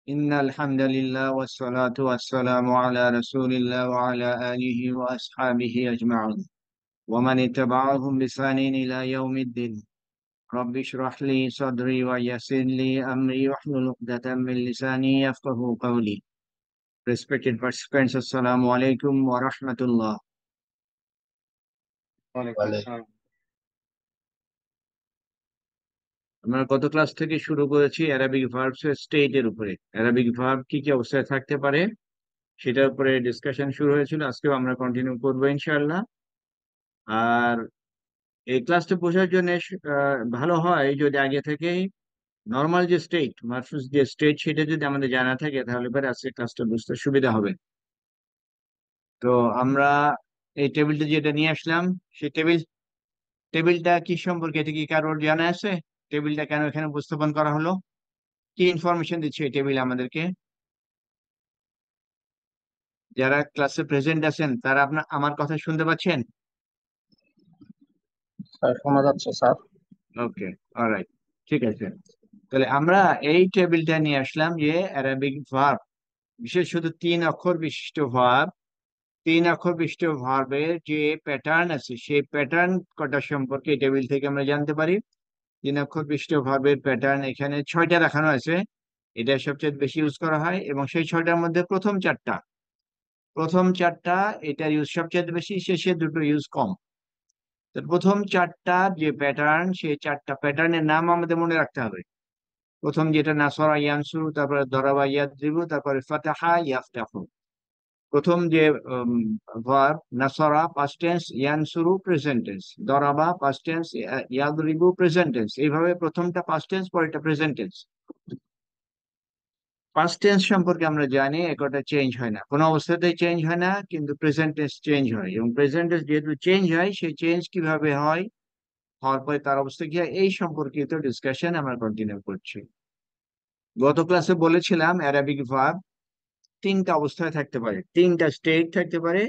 إن الحمد لله والصلاة والسلام على رسول الله وعلى آله وأصحابه أجمعين ومن اتبعهم بإحسان إلى يوم الدين. رب اشرح لي صدري ويسر لي أمري واحلل عقدة من لساني يفقه قولي. Respected participants, Assalamu alaikum wa rahmatullah. ওয়ালাইকুম বলে। আসসালাম। আমরা গত ক্লাস থেকে শুরু করেছি অ্যারাবিক ভার্বস এর স্টেটের উপরে। অ্যারাবিক ভার্ব কি কি অবস্থায় থাকতে পারে সেটার উপরে ডিসকাশন শুরু হয়েছিল। আজকেও আমরা কন্টিনিউ করবো ইনশাআল্লাহ। আর এই ক্লাসটা বোঝার জন্য ভালো হয় যদি আগে থেকেই নর্মাল যে স্টেট মারফুস যে স্টেট সেটা যদি আমাদের জানা থাকে তাহলে পরে আজকে ক্লাসটা বুঝতে সুবিধা হবে। তো আমরা এই টেবিলটা যেটা নিয়ে আসলাম সেই টেবিলটা কি সম্পর্কে, এটা কি কারোর জানা আছে? টেবিলটা কেন এখানে উপস্থাপন করা হলো, কি ইনফরমেশন দিচ্ছে এই টেবিল আমাদেরকে? যারা ক্লাসে প্রেজেন্ট আছেন তারা আপনার আমার কথা শুনতে পাচ্ছেন? স্যার শোনা যাচ্ছে স্যার। ওকে, অলরাইট, ঠিক আছে। তাহলে আমরা এই টেবিলটা নিয়ে আসলাম যে অ্যারাবিক ভার্ব, বিশেষ শুধু 3 অক্ষর বিশিষ্ট ভার্ব, 3 অক্ষর বিশিষ্ট ভার্বের যে প্যাটার্ন আছে সেই প্যাটার্ন কটা সম্পর্কে এই টেবিল থেকে আমরা জানতে পারি। 3 অক্ষর বিশিষ্ট ভার্বের প্যাটার্ন এখানে 6টা দেখানো আছে। এটা সবচেয়ে বেশি ইউজ করা হয় এবং সেই 6টার মধ্যে প্রথম চারটা এটার ইউজ সবচেয়ে বেশি, শেষে দুটো ইউজ কম। তো প্রথম চারটা যে প্যাটার্ন সেই চারটা প্যাটার্নের নাম আমাদের মনে রাখতে হবে। প্রথম যেটা নাসরা ইয়ানসুরু, তারপরে দরাবা ইয়াদরিবু, তারপরে ফাতাহা ইয়াফতাহু। প্রথম যে ভার্ব নাসরা পাস্ট টেন্স, ইয়ানসুরু প্রেজেন্ট টেন্স, দরাবা পাস্ট টেন্স, ইয়াদরিবু প্রেজেন্ট টেন্স, এইভাবে প্রথমটা পাস্ট টেন্স পরেরটা প্রেজেন্ট টেন্স। পাস্ট টেন্স সম্পর্কে আমরা জানি একটা চেঞ্জ হয় না, কোনো অবস্থাতেই চেঞ্জ হয় না, কিন্তু প্রেজেন্ট টেন্স চেঞ্জ হয়, এবং প্রেজেন্ট টেন্স যেহেতু চেঞ্জ হয় সেই চেঞ্জ কিভাবে হয়, হওয়ার পরে তার অবস্থা কি হয়, এই সম্পর্কিত ডিসকাশন আমরা কন্টিনিউ করছি। গত ক্লাসে বলেছিলাম অ্যারাবিক ভার্ব 3টা অবস্থায় থাকতে পারে, 3টা স্টেট থাকতে পারে।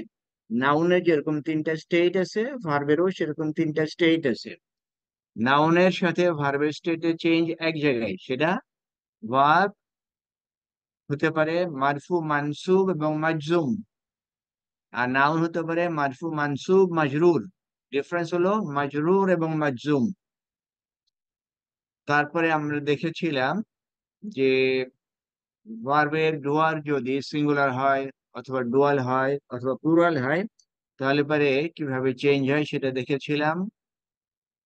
নাউনের যেরকম 3টা স্টেট আছে, ভার্বেরও সেরকম 3টা স্টেট আছে। নাউনের সাথে ভার্বের স্টেটের চেঞ্জ এক জায়গায়, সেটা ভার্ব হতে পারে মারফু মানসুব এবং মাজজুম, আর নাউন হতে পারে মারফু মানসুব মাজরুর। ডিফারেন্স হলো মাজরুর এবং মাজজুম। তারপরে আমরা দেখেছিলাম যে ভার্বের ডুয়াল যদি সিঙ্গুলার হয় অথবা ডুয়াল হয় অথবা প্লুরাল হয় তাহলে পরে কিভাবে চেঞ্জ হয় সেটা দেখেছিলাম,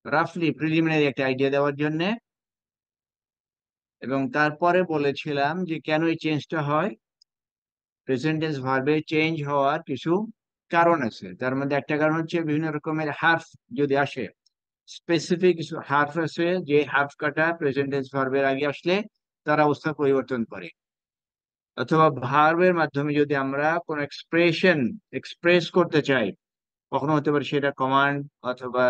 রাফলি প্রিলিমিনারি একটা আইডিয়া দেওয়ার জন্য। এবং তারপরে বলেছিলাম যে কেন এই চেঞ্জটা হয়। প্রেজেন্ট টেন্স ভার্বে চেঞ্জ হওয়ার কিছু কারণ আছে, তার মধ্যে একটা কারণ হচ্ছে বিভিন্ন রকমের হার্ফ যদি আসে, স্পেসিফিক কিছু হার্ফ আছে যে হার্ফ কাটা প্রেজেন্ট টেন্স ভার্বের আগে আসলে তার অবস্থা পরিবর্তন করে। অথবা ভার্বের মাধ্যমে যদি আমরা কোনো এক্সপ্রেশন এক্সপ্রেস করতে চাই, কখনো হতে পারে সেটা কমান্ড অথবা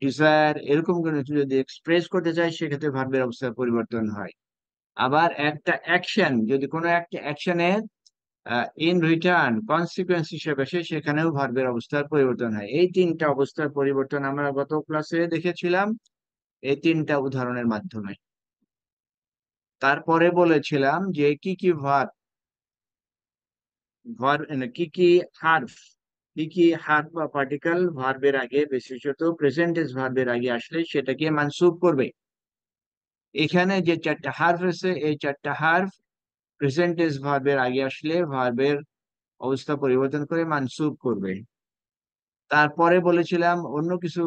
ডিজায়ার, এরকম কোনো কিছু যদি এক্সপ্রেস করতে চাই সেক্ষেত্রে ভার্বের অবস্থা পরিবর্তন হয়। আবার একটা অ্যাকশন যদি কোনো একটা অ্যাকশনের ইন রিটার্ন কনসিকুয়েন্স হিসেবে আসে সেখানেও ভার্বের অবস্থার পরিবর্তন হয়। এই 3টা অবস্থার পরিবর্তন আমরা গত ক্লাসে দেখেছিলাম এই 3টা উদাহরণের মাধ্যমে। তারপরে বলেছিলাম যে কি কি ভার্ব ভার্ব কি কি হার্ফ কি কি হার্ফ বা পার্টিকেল ভার্বের আগে, বিশেষত প্রেজেন্ট টেন্স ভার্বের আগে আসলে সেটাকে মানসুব করবে। এখানে যে 4টা হার্ফ আছে এই 4টা হার্ফ প্রেজেন্ট টেন্স ভার্বের আগে আসলে ভার্বের অবস্থা পরিবর্তন করে মানসুব করবে। তারপরে বলেছিলাম অন্য কিছু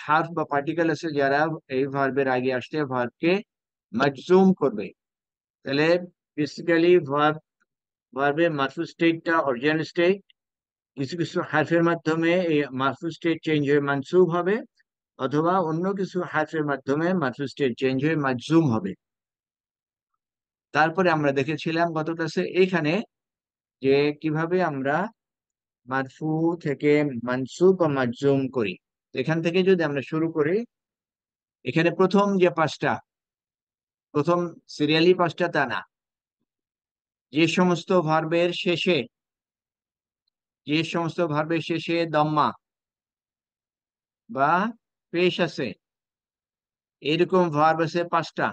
হার্ফ বা পার্টিকেল আছে যারা এই ভার্বের আগে আসলে ভার্বকে মাজজুম করবে। তাহলে বেসিক্যালি ভার্বের মারফুল স্টেটটা অরিজিনাল স্টেট, কিছু কিছু হার্ফের মাধ্যমে এই মারফুল স্টেট চেঞ্জ হয়ে মানসুব হবে, অথবা অন্য কিছু হার্ফের মাধ্যমে মারফুল স্টেট চেঞ্জ হয়ে মাজজুম হবে। তারপরে আমরা দেখেছিলাম গত ক্লাসে এইখানে যে কিভাবে আমরা মারফু থেকে মানসুব বা মাজজুম করি। এখান থেকে যদি আমরা শুরু করি, এখানে প্রথম যে পাঁচটা, প্রথম সিরিয়ালি পাঁচটা তা না, যে সমস্ত ভার্বের শেষে যে সমস্ত ভার্বের শেষে দম্মা বা পেশ আছে, এরকম ভার্ব আছে 5টা।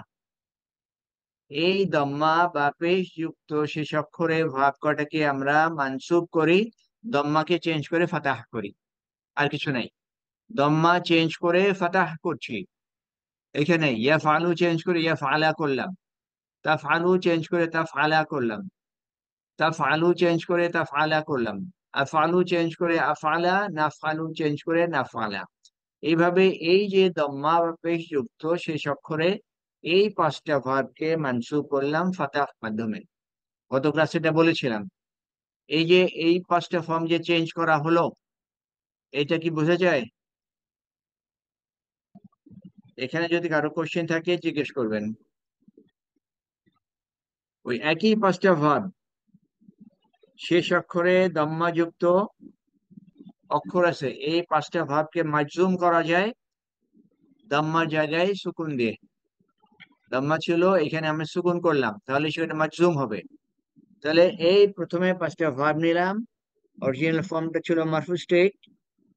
এই দম্মা বা পেশ যুক্ত শেষ অক্ষরে ভাব কটাকে আমরা মানসুব করি, দম্মাকে চেঞ্জ করে ফাতাহ করি, আর কিছু নাই। দম্মা চেঞ্জ করে ফাতাহ করছি, এখানে ইয়াফআলু চেঞ্জ করে ইয়াফআলা করলাম, তাফআলু চেঞ্জ করে তাফআলা করলাম, তাফআলু চেঞ্জ করে তাফআলা করলাম, আফআলু চেঞ্জ করে আফআলা, নাফআলু চেঞ্জ করে নাফআলা। এইভাবে এই যে দম্মা বা পেশ যুক্ত শেষ অক্ষরে এই পাঁচটা ভার্বকে মানসুব করলাম ফাতাহ মাধ্যমে। গত ক্লাসে এটা বলেছিলাম। এই যে এই পাঁচটা ফর্ম যে চেঞ্জ করা হলো, এটা কি বোঝা যায়? এখানে যদি কারো কোশ্চেন থাকে জিজ্ঞেস করবেন। ওই একই পাঁচটা ভার্ব, শেষ অক্ষরে দম্মা যুক্ত অক্ষর আছে, এই পাঁচটা ভার্বকে মাজজুম করা যায় দম্মার জায়গায় সুকুন দিয়ে। দম্মা ছিল, এখানে আমরা সুকুন করলাম, তাহলে সেটা মাজজুম হবে। তাহলে এই প্রথমে পাঁচটা ভার্ব নিলাম, অরিজিনাল ফর্মটা ছিল মারফু স্টেট,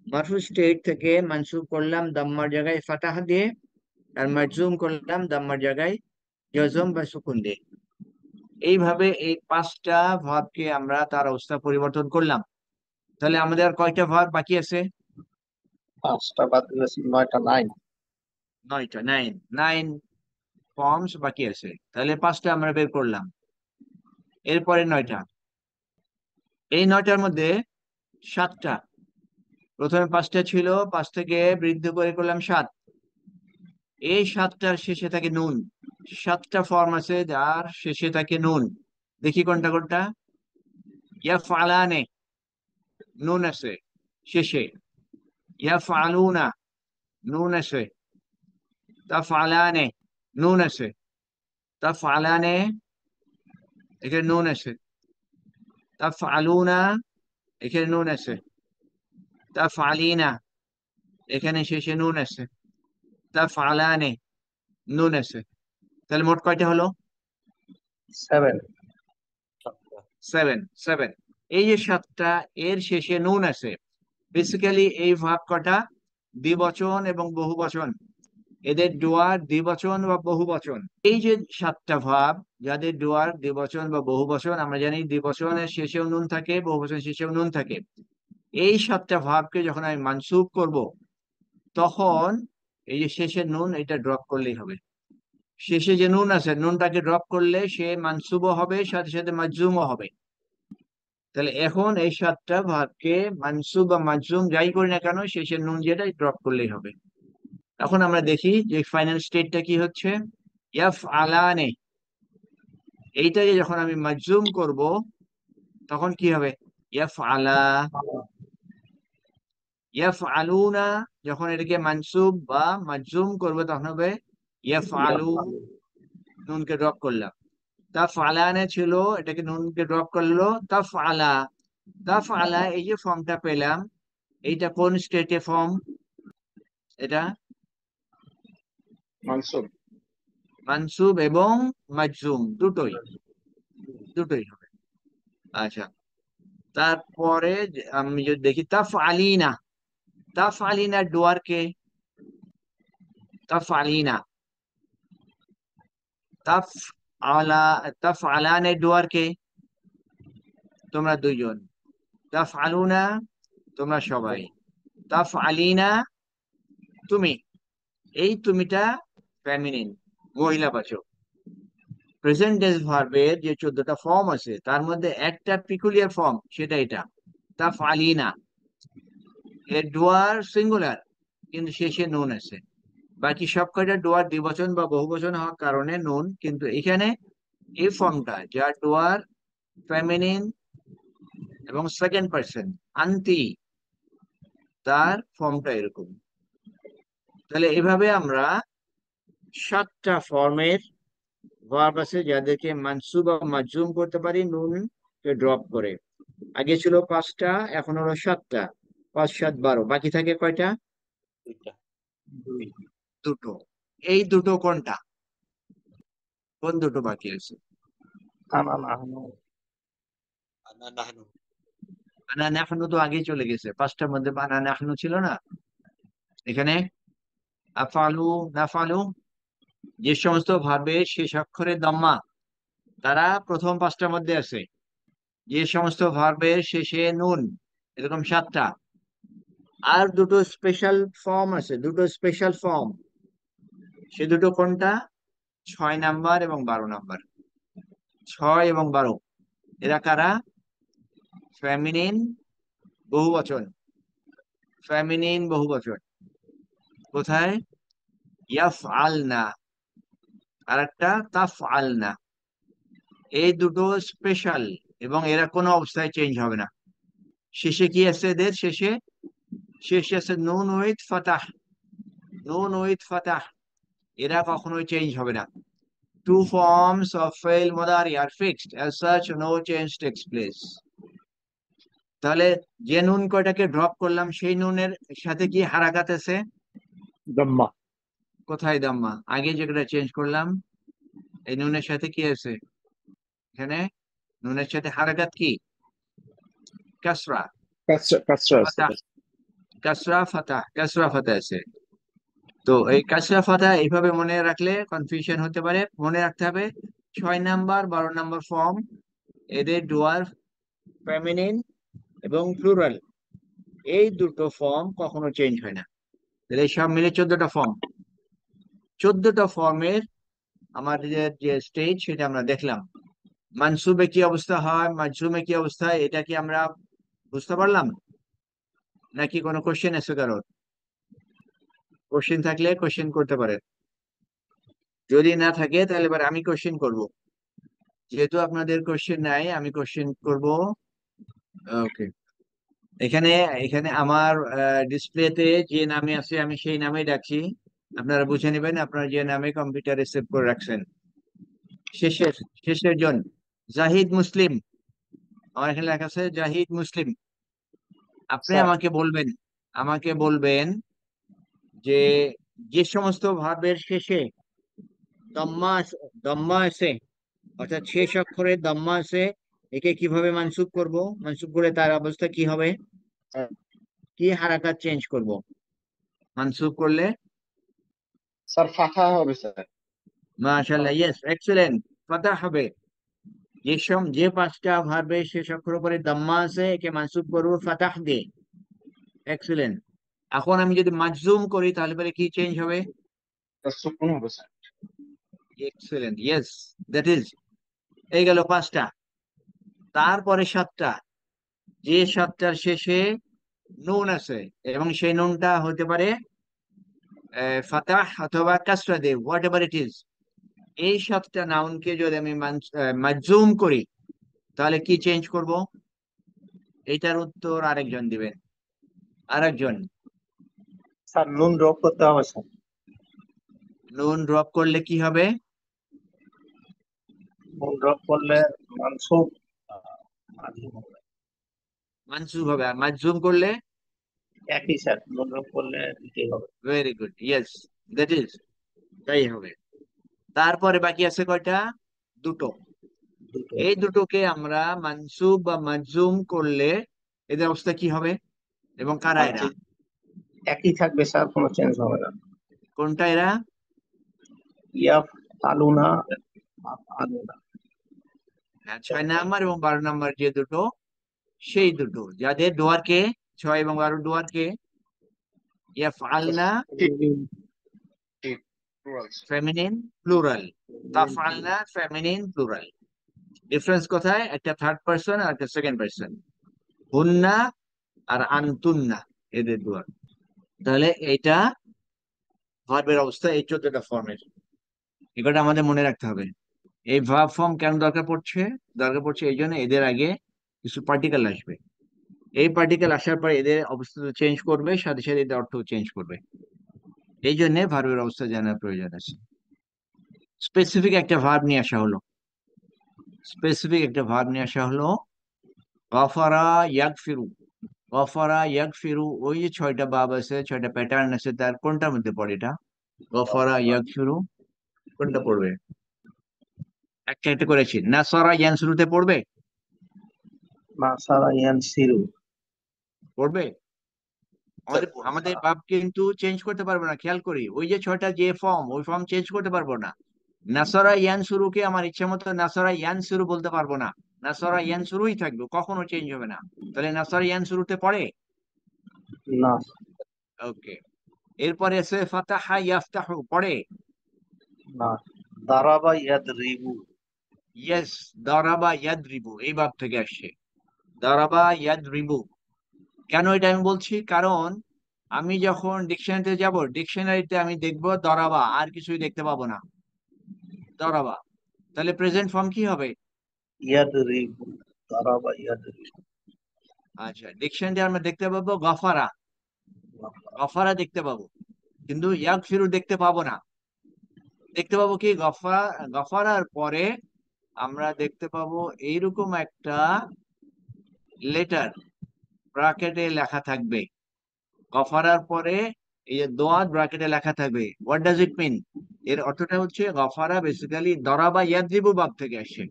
মারফু স্টেট থেকে মানসুব করলাম দাম্মার জায়গায় ফাতাহ দিয়ে, আর মাজজুম করলাম দাম্মার জায়গায় জজম বা সুকুন দিয়ে। এইভাবে এই পাঁচটা ভার্বকে আমরা তার অবস্থা পরিবর্তন করলাম। তাহলে আমাদের আর কয়টা ভার্ব বাকি আছে? 5টা বাদ দিয়েছি, 9টা, 9। নয়টা, নাইন। নাইন ফর্মস বাকি আছে, তাহলে পাঁচটা আমরা বের করলাম, এরপরে নয়টা। এই নয়টার মধ্যে সাতটা, প্রথমে পাঁচটা ছিল, পাঁচ থেকে বৃদ্ধি করে করলাম সাত, এই সাতটার শেষে থাকে নুন। সাতটা ফর্ম আছে যার শেষে থাকে নুন, দেখি কোনটা কোনটা। ইয়া ফালানে, নুন আছে শেষে। ইয়া ফালুনা, নুন আছে। তা ফালানে, নুন আছে। তা ফালানে, এখানে নুন আছে। তা ফালুনা, এখানে নুন আছে। তা ফালিনা, এখানে শেষে নুন আছে। তা ফালানে, নুন আছে। তাহলে মোট কয়টা হলো? 7। সেভেন। সেভেন। এই যে সাতটা, এর শেষে নুন আছে। বেসিক্যালি এই ভাব কটা দ্বিবচন এবং বহুবচন, এদের ডুয়ার দ্বিবচন বা বহুবচন। এই যে সাতটা ভাব যাদের ডুয়ার দ্বিবচন বা বহুবচন, আমরা জানি দ্বিবচনের শেষেও নুন থাকে, বহুবচন শেষেও নুন থাকে। এই সাতটা ভাবকে যখন আমি মানসুব করব, তখন এই যে শেষের নুন এটা ড্রপ করলেই হবে। শেষে যে নুন আছে, নুনটাকে ড্রপ করলে সে মানসুবও হবে, সাথে সাথে মাজজুমও হবে। তাহলে এখন এই সাতটা ভাবকে মানসুব বা মাজজুম যাই করি না কেন, শেষের নুন যেটা ড্রপ করলেই হবে। এখন আমরা দেখি যে ফাইনাল স্টেটটা কি হচ্ছে। ইয়াফ আলানে, এইটাকে যখন আমি মাজজুম করব তখন কি হবে? ইয়াফ আলা। ইয়াফ আলুনা, যখন এটাকে মানসুব বা মাজজুম করবো তখন হবে ইয়াফ আলু, নুনকে ড্রপ করলাম। তাফ আলানে ছিল, এটাকে নুনকে ড্রপ করলো তাফ আলা। তাফ আলা, এই যে ফর্মটা পেলাম, এইটা কোন স্টেটে ফর্ম? এটা মানসুব। মানসুব এবং মাজজুম দুটোই, দুটোই হবে। আচ্ছা, তারপরে আমি যদি দেখি তাফ আলিনা, তাফ আলিনা ডুয়ার কে? তাফ আলিনা, তাফ আলা, তাফ আলানে ডুয়ার কে? তোমরা দুইজন। তাফ আলুনা, তোমরা সবাই। তাফ আলিনা, তুমি। এই তুমিটা ফেমিনিন, মহিলাবাচক। প্রেজেন্ট টেন্স ভার্বের যে 14টা ফর্ম আছে তার মধ্যে একটা পিকুলিয়ার ফর্ম, সেটা এটা, তাফ আলিনা। এর ডুয়ার সিঙ্গুলার, কিন্তু শেষে নুন আছে। বাকি সব কয়টা ডুয়ার দ্বিবচন বা বহুবচন হওয়ার কারণে নুন, কিন্তু এখানে এই ফর্মটা যার ডুয়ার ফেমিনিন এবং সেকেন্ড পার্সন আন্তি, তার ফর্মটা এরকম। তাহলে এভাবে আমরা সাতটা ফর্মের ভার্ব আছে যাদেরকে মানসুব বা মাজজুম করতে পারি নুন কে ড্রপ করে। আগে ছিল পাঁচটা, এখন হলো সাতটা। 5 7 12, বাকি থাকে কয়টা? দুই। দুটো। এই দুটো কোনটা? কোন দুটো বাকি আছে? আনা নাহনু। আনা নাহনু তো আগেই চলে গেছে, পাঁচটার মধ্যে আনা নাহনু ছিল না। এখানে আফালু, নাফালু, যে সমস্ত ভাবে শেষ অক্ষরে দম্মা তারা প্রথম পাঁচটার মধ্যে আছে। যে সমস্ত ভার্বের শেষে নুন, এরকম 7টা। আর দুটো স্পেশাল ফর্ম আছে, দুটো স্পেশাল ফর্ম। সে দুটো কোনটা? 6 নাম্বার এবং 12 নাম্বার। 6 এবং 12 এরা কারা? ফেমিনিন বহুবচন। ফেমিনিন বহুবচন কোথায়? ইয়াফআলনা, আর একটা তাফআলনা। এই দুটো স্পেশাল, এবং এরা কোনো অবস্থায় চেঞ্জ হবে না। শেষে কি আছে এদের শেষে? শেষে আছে নুন উইথ ফাতাহ। নুন উইথ ফাতাহ, এরা কখনোই চেঞ্জ হবে না। Two forms of fi'l mudari are fixed. As such, no change takes place. তাহলে যে নুন কয়টাকে ড্রপ করলাম সেই নুনের সাথে কি হারাকাত আছে? দম্মা। কোথায় দাম্মা? আগে যেটা চেঞ্জ করলাম এই নুনের সাথে কি আছে? এখানে নুনের সাথে হারাকাত কি? কাসরা। কাসরা কাসরা আছে। ফাতাহ। কাসরা ফাতাহ, কাসরা ফাতাহ আছে। তো এই কাসরা ফাতাহ এইভাবে মনে রাখলে কনফিউশন হতে পারে। মনে রাখতে হবে 6 নাম্বার 12 নাম্বার ফর্ম, এদের ডুয়ার ফেমিনিন এবং প্লুরাল, এই দুটো ফর্ম কখনো চেঞ্জ হয় না। তাহলে এই সব মিলে 14টা ফর্ম। 14টা ফর্মের আমাদের যে স্টেজ সেটা আমরা দেখলাম। মানসুবে কি অবস্থা হয়, মাজজুমে কি অবস্থা, এটা কি আমরা বুঝতে পারলাম? নাকি কোনো কোশ্চেন আছে কারোর? কোশ্চেন থাকলে কোশ্চেন করতে পারেন, যদি না থাকে তাহলে এবার আমি কোশ্চেন করব। যেহেতু আপনাদের কোশ্চেন নাই আমি কোশ্চেন করব। ওকে, এখানে এখানে আমার ডিসপ্লেতে যে নামে আছে আমি সেই নামেই ডাকছি। আপনারা বুঝে নেবেন আপনারা যে নামে কম্পিউটারে সেভ করে রাখছেন। শেষের শেষের জন জাহিদ মুসলিম। আমার এখানে লেখা আছে জাহিদ মুসলিম। আপনি স্যার। আমাকে বলবেন যে যে সমস্ত ভার্বের শেষে দম্মা আছে, অর্থাৎ শেষ অক্ষরে দম্মা আছে, একে কিভাবে মানসুব করব, মানসুব করে তার অবস্থা কি হবে, কি হারাকাত চেঞ্জ করব মানসুব করলে? স্যার ফাথা হবে স্যার। মাশাআল্লাহ, ইয়েস, এক্সেলেন্ট, ফাতাহ হবে। যে 5টা ভার্বের শেষ অক্ষর উপরে দাম্মা আছে একে মানসুব করবো ফাতাহ দিয়ে। এক্সেলেন্ট। এখন আমি যদি মাজজুম করি তাহলে পরে কি চেঞ্জ হবে? স্যার সুকুন হবে sir. Excellent, yes, that is. এই গেল 5টা। তারপরে 7টা, যে 7টার শেষে নুন আছে এবং সেই নুনটা হতে পারে ফাতাহ অথবা কাসরা দিয়ে, হোয়াট এভার ইট ইজ। এই 7টা নাউনকে যদি আমি মাজজুম করি তাহলে কি চেঞ্জ করব? এইটার উত্তর আরেকজন দিবেন। আরেকজন। স্যার নুন ড্রপ করতে হবে স্যার। নুন ড্রপ করলে কি হবে? নুন ড্রপ করলে মানসুব মানসুব হবে। মানসুব হবে, আর মাজজুম করলে? একই স্যার, নুন ড্রপ করলে দিতেই হবে। Very good, yes, that is, তাই হবে। তারপরে বাকি আছে কয়টা? দুটো। দুটো। এই দুটোকে আমরা মানসুব বা মাজজুম করলে এদের অবস্থা কি হবে এবং কারা স্যার এরা? একই থাকবে স্যার, কোনো চেঞ্জ হবে না। কোনটা এরা? ইয়াফ আলুনা আলুনা। হ্যাঁ, 6 নাম্বার এবং 12 নাম্বার যে দুটো, সেই দুটো যাদের ডোয়ারকে 6 এবং 12 ডোয়ারকে ইয়াফআলনা ফেমিনিন প্লুরাল, তাফআলনা ফেমিনিন প্লুরাল। ডিফারেন্স কোথায়? একটা থার্ড পার্সন আর একটা সেকেন্ড পার্সন। হুন্না আর আনতুন্না, এদের ডুয়ার। তাহলে এটা ভার্বের অবস্থা এই 14টা ফর্মের। এগুলো আমাদের মনে রাখতে হবে। এই ভার্ব ফর্ম কেন দরকার পড়ছে? দরকার পড়ছে এই জন্য এদের আগে কিছু পার্টিকেল আসবে। এই পার্টিকেল আসার পর এদের অবস্থা চেঞ্জ করবে, সাথে সাথে এদের অর্থ চেঞ্জ করবে। এই জন্য ভার্বের অবস্থা জানার প্রয়োজন আছে। স্পেসিফিক একটা ভার্ব নিয়ে আসা হলো। স্পেসিফিক একটা ভার্ব নিয়ে আসা হলো গফারা ইয়াগফিরু। গফারা ইয়াগফিরু, ওই যে 6টা ভার্ব আছে, 6টা প্যাটার্ন আছে, তার কোনটার মধ্যে পড়ে এটা? গফারা ইয়াগফিরু কোনটা পড়বে? একটা একটা করেছি। নাসারা ইয়ানসুরুতে পড়বে? মাসারা ইয়ানসিরু। পড়বে? স্যার আমাদের আমাদের ভাব কিন্তু চেঞ্জ করতে পারবো না, খেয়াল করি। ওই যে 6টা যে ফর্ম, ওই ফর্ম চেঞ্জ করতে পারবো না। নাসরা ইয়ানসুরুকে আমার ইচ্ছা মতো নাসরা ইয়ানসুরু বলতে পারবো না, নাসরা ইয়ানসুরুই থাকবে, কখনো চেঞ্জ হবে না। তাহলে নাসরা ইয়ানসুরুতে পড়ে। না ওকে, এরপরে আছে ফাতাহা ইয়াফতাহু, পড়ে। না। দারাবা ইয়াদরিবু। ইয়েস, দারাবা ইয়াদরিবু এই ভাব থেকে আসছে, দারাবা ইয়াদরিবু। কেন এটা আমি বলছি, কারণ আমি যখন ডিকশনারিতে যাব, ডিকশনারিতে আমি দেখবো দারাবা, আর কিছুই দেখতে পাবো না, দারাবা। তাহলে প্রেজেন্ট ফর্ম কি হবে? ইয়াদরিবু। দারাবা ইয়াদরিবু। আচ্ছা, ডিকশনারিতে আমরা দেখতে পাবো গফারা, গফারা দেখতে পাবো, কিন্তু ইয়াগফিরু দেখতে পাবো না। দেখতে পাবো কি গফারার পরে আমরা দেখতে পাবো এইরকম একটা লেটার ব্র্যাকেটে লেখা থাকবে, গফারার পরে এই যে দোয়া ব্র্যাকেটে লেখা থাকবে। হোয়াট ডাজ ইট মিন? এর অর্থটা হচ্ছে গফারা বেসিক্যালি দরাবা ইয়াদ্রিবু বাব থেকে আসে।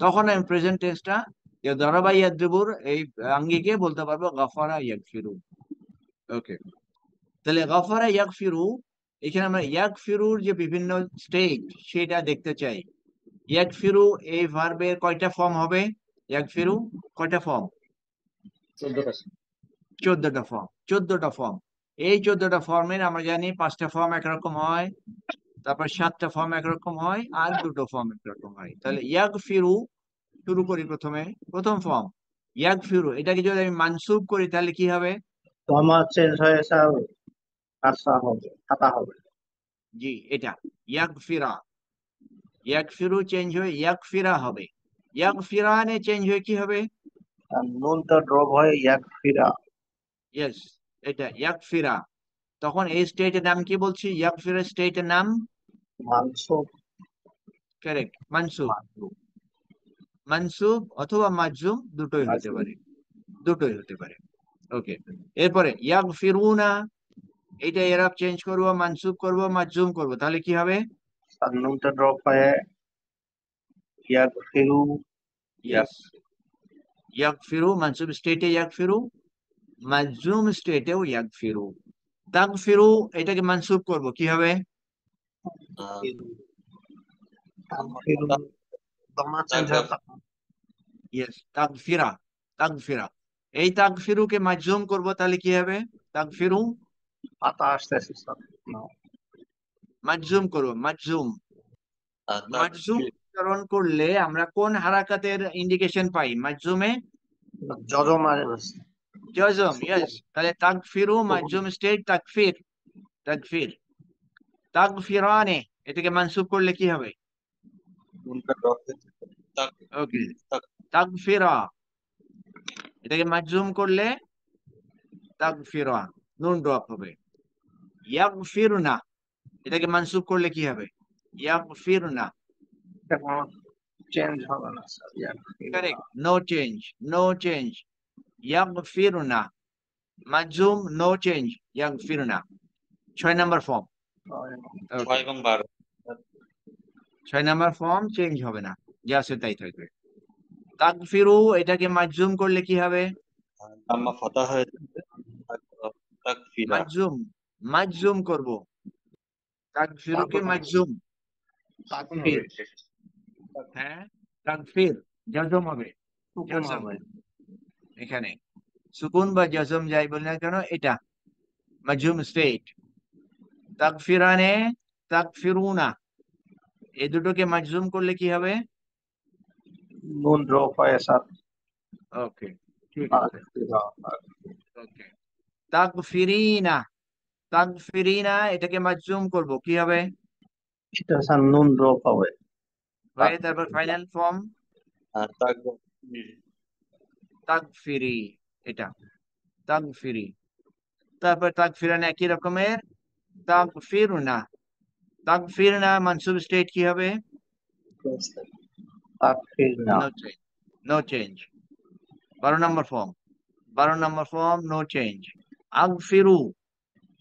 তখন আমি প্রেজেন্ট টেন্সটা যে দরাবা ইয়াদ্রিবুর এই আঙ্গিকে বলতে পারবো গফারা ইয়াগফিরু। ওকে, তাহলে গফারা ইয়াগফিরু, এখানে আমরা ইয়াগফিরুর যে বিভিন্ন স্টেট সেটা দেখতে চাই। ইয়াগফিরু এই ভার্বের কয়টা ফর্ম হবে? ইয়াগফিরু কয়টা ফর্ম? 14টা। 14টা ফর্ম, 14টা ফর্ম। এই 14টা ফর্মের আমরা জানি 5টা ফর্ম একরকম হয়, তারপর 7টা ফর্ম একরকম হয়, আর 2টো ফর্ম একরকম হয়। তাহলে ইয়াগফিরু শুরু করি প্রথমে, প্রথম ফর্ম ইয়াগফিরু, এটাকে যদি আমি মানসুব করি তাহলে কি হবে? দমা চেঞ্জ হয়ে যাবে, কাসা হবে, খাতা হবে। জি, এটা ইয়াগফিরা, ইয়াগফিরু চেঞ্জ হয়ে ইয়াগফিরা হবে, ইয়াগফিরানে চেঞ্জ হয়ে কি হবে? আর নুনটা ড্রপ হয়ে ইয়াকফিরা। ইয়েস, এটা ইয়াগফিরা। তখন এই স্টেটের নাম কি বলছি? ইয়াগফিরা স্টেটের নাম মানসুব। কারেক্ট, মানসুব। মানসুব। মানসুব অথবা মাজজুম, দুটোই হতে মানসুব। পারে, দুটোই হতে পারে। ওকে, এরপরে ইয়াগফিরুনা, এটা এরাব চেঞ্জ করব, মানসুব করব, মাজজুম করব, তাহলে কি হবে? আর নুনটা ড্রপ হয়ে ইয়াকফিরু। ইয়েস, ইয়াগফিরু মানসুব স্টেটে ইয়াগফিরু, মাজজুম স্টেটেও ইয়াগফিরু। তাগফিরু এটাকে মানসুব করব, কি হবে? তাগফিরু। দমা চেঞ্জ হয়ে ইয়েস, তাগফিরা, তাগফিরা। এই তাগফিরুকে মাজজুম করব, তাহলে কি হবে? তাগফিরু পাতা আসতেছে স্যার। না, মাজজুম করব, মাজজুম। মাজজুম উচ্চারণ করলে আমরা কোন হারাকাতের ইন্ডিকেশন পাই মাজজুমে? জজম আর জজম, সুকুন। ইয়েস। তাহলে তাগফিরু সুকুন। মাজজুম স্টেট তাকফির, তাকফির। তাগফিরানে এটাকে মানসুব করলে কি হবে? নুনটা ড্রপ হয়ে ওকে, তাগফিরা এটাকে মাজজুম করলে তাগফিরা, নুন ড্রপ হবে। ইয়াগফিরনা এটাকে মানসুব করলে কি হবে? ইয়াগফিরনা, কোনো চেঞ্জ হবে না স্যার, ইয়াকফিরু না। Correct, no change, no change. ইয়াগফিরনা মাজজুম, নো চেঞ্জ, ইয়াগফিরনা। 6 number form. Okay, 6 number form change হবে না, যা আছে তাই থাকবে। তাগফিরু এটাকে মাজজুম করলে কি হবে? আম্মা ফাতা হয়ে যাবে, তাকফিরা। মাজজুম, মাজজুম করব, তাগফিরুকে মাজজুম। তাকুন ফির, হবে। হ্যাঁ, তাগফির জজম হবে, সুকুন জজম। হবে। এখানে সুকুন বা জজম যাই বলি না কেন, এটা মাজজুম স্টেট। তাগফিরানে, তাগফিরুনা এই দুটোকে মাজজুম করলে কি হবে? নুন ড্রপ হয়ে স্যার। ওকে, ঠিক আছে। তাকফিরা। ওকে, তাগফিরিনা, তাগফিরিনা এটাকে মাজজুম করব, কি হবে? এটা স্যার নুন ড্রপ হবে। হয়ে তারপর ফাইনাল ফর্ম তাকফির। তাগফিরি, এটা তাগফিরি। তারপর তাগফিরানা একই রকমের, তাগফিরুনা, তাগফিরনা মানসুব স্টেট কি হবে? তাকফিরনা। No change, no change. 12 number form, 12 number form, no change. আগফিরু,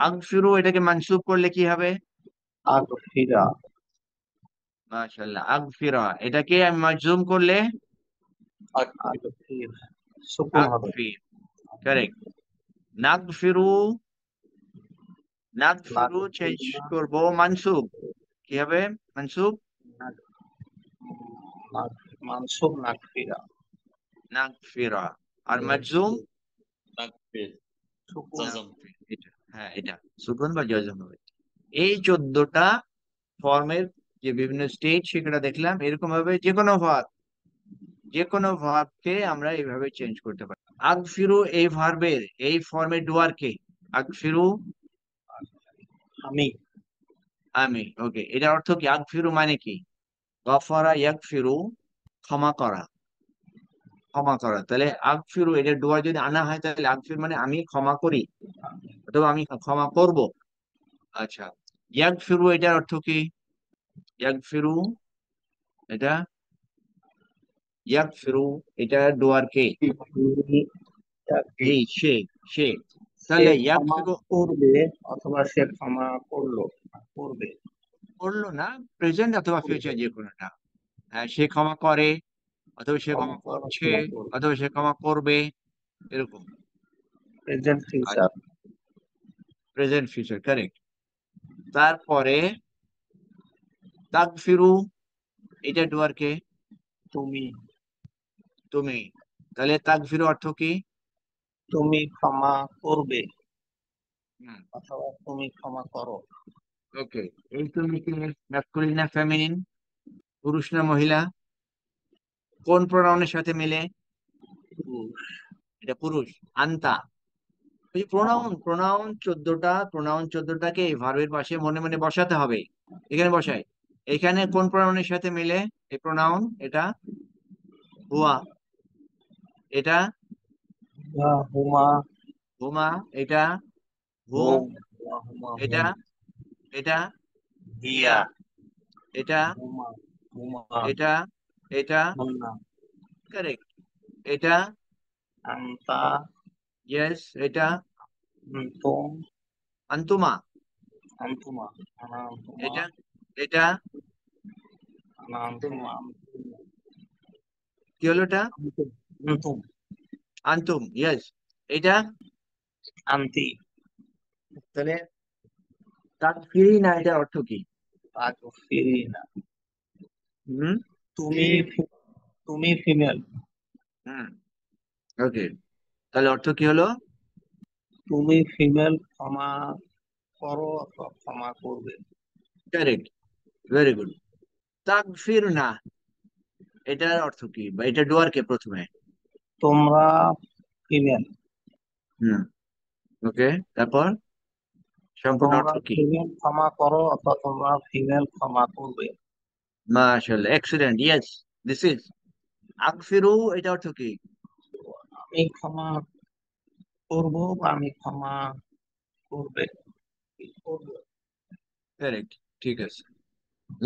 আগফিরু এটাকে মানসুব করলে কি হবে? আগফিরা। মাশাআল্লাহ, আগফিরা এটাকে আমি মাজজুম করলে আগফির। সুকুন হবে। আগফির, কারেক্ট। নাগফিরু, নাগফিরু চেঞ্জ নাগফিরনা। করব মানসুব, কি হবে? মানসুব মানসুব নাকফিরা নাগফিরা। আর মাজজুম তাকফির সুকুন জাজম এটা, হ্যাঁ এটা সুকুন বা জজম হবে। এই 14টা ফর্মের যে বিভিন্ন স্টেজ সেগুলো দেখলাম। এরকম ভাবে যে কোনো ভার্বকে আমরা এইভাবে চেঞ্জ করতে পারি। আগফিরু এই ভার্বের এই ফর্মের ডুয়ার কে? আগফিরু আমি আমি, ওকে। এটার অর্থ কি? আগফিরু মানে কি? গফারা ইয়াগফিরু, ক্ষমা করা, ক্ষমা করা। তাহলে আগফিরু এটা ডুয়ার যদি আনা হয় তাহলে আগফির মানে আমি ক্ষমা করি অথবা আমি ক্ষমা করব। আচ্ছা, ইয়াগফিরু এটার অর্থ কি? ইয়াগফিরু এটা, ইয়াগফিরু এটা ডুয়ার কে? তাকে সে, সে। সে তাহলে ক্ষমা ইয়াগফিরু করবে অথবা সে ক্ষমা করলো করবে করলো না, প্রেজেন্ট অথবা ফিউচার যে কোনোটা। হ্যাঁ, সে ক্ষমা করে অথবা সে ক্ষমা ক্ষমা করা করছে ক্ষমা করবে অথবা সে ক্ষমা করবে, এরকম। প্রেজেন্ট আর ফিউচার প্রেজেন্ট ফিউচার, কারেক্ট। তারপরে তাগফিরু এটা ডুয়ার কে? তুমি তুমি। তাহলে তাগফিরু অর্থ কি? তুমি ক্ষমা করবে হুম, অথবা তুমি ক্ষমা করো ওকে। এই তুমি কি ম্যাসকুলিন না ফেমিনিন, পুরুষ না মহিলা? কোন প্রোনাউনের সাথে মিলে? পুরুষ এটা পুরুষ। আন্তা। এই প্রোনাউন 14টাকে এই ভার্বের পাশে মনে মনে বসাতে হবে। এখানে বসাই। এখানে কোন প্রোনাউনের সাথে মিলে এই প্রোনাউন? এটা হুয়া, এটা হুমা হুমা, এটা হুম, হুম হুমা এটা হুম এটা হিয়া, হিয়া এটা হুমা হুমা এটা এটা হুন্না কারেক্ট, এটা আন্তা ইয়েস, এটা আন্তুম আন্তুমা, আন্তুমা আনা আন্তুমা এটা এটা আনা আন্তুমা কি হলো? এটা আন্তুম আন্তুম আন্তুম, ইয়েস। এটা আন্তি তাহলে তাকফিরি না, এটা অর্থ কি? তাকফিরিনা হুম, তুমি তুমি ফিমেল হুম, ওকে। তাহলে অর্থ কি হলো? তুমি ফিমেল ক্ষমা করো অথবা ক্ষমা করবে কারেক্ট, ভেরি গুড। তাকফির না এটার অর্থ কি, বা এটা ডুয়ার কে প্রথমে? তোমরা ফিমেল হুম, ওকে। তারপর সম্পূর্ণ তোমরা অর্থ কি? ফিমেল ক্ষমা করো অথবা তোমরা ফিমেল ক্ষমা করবে মাশাআল্লাহ, এক্সিলেন্ট, ইয়েস, দিস ইজ আকফিরু। এটা অর্থ কি? আমি ক্ষমা করবো বা আমি ক্ষমা করবে করবো। কারেক্ট, ঠিক আছে।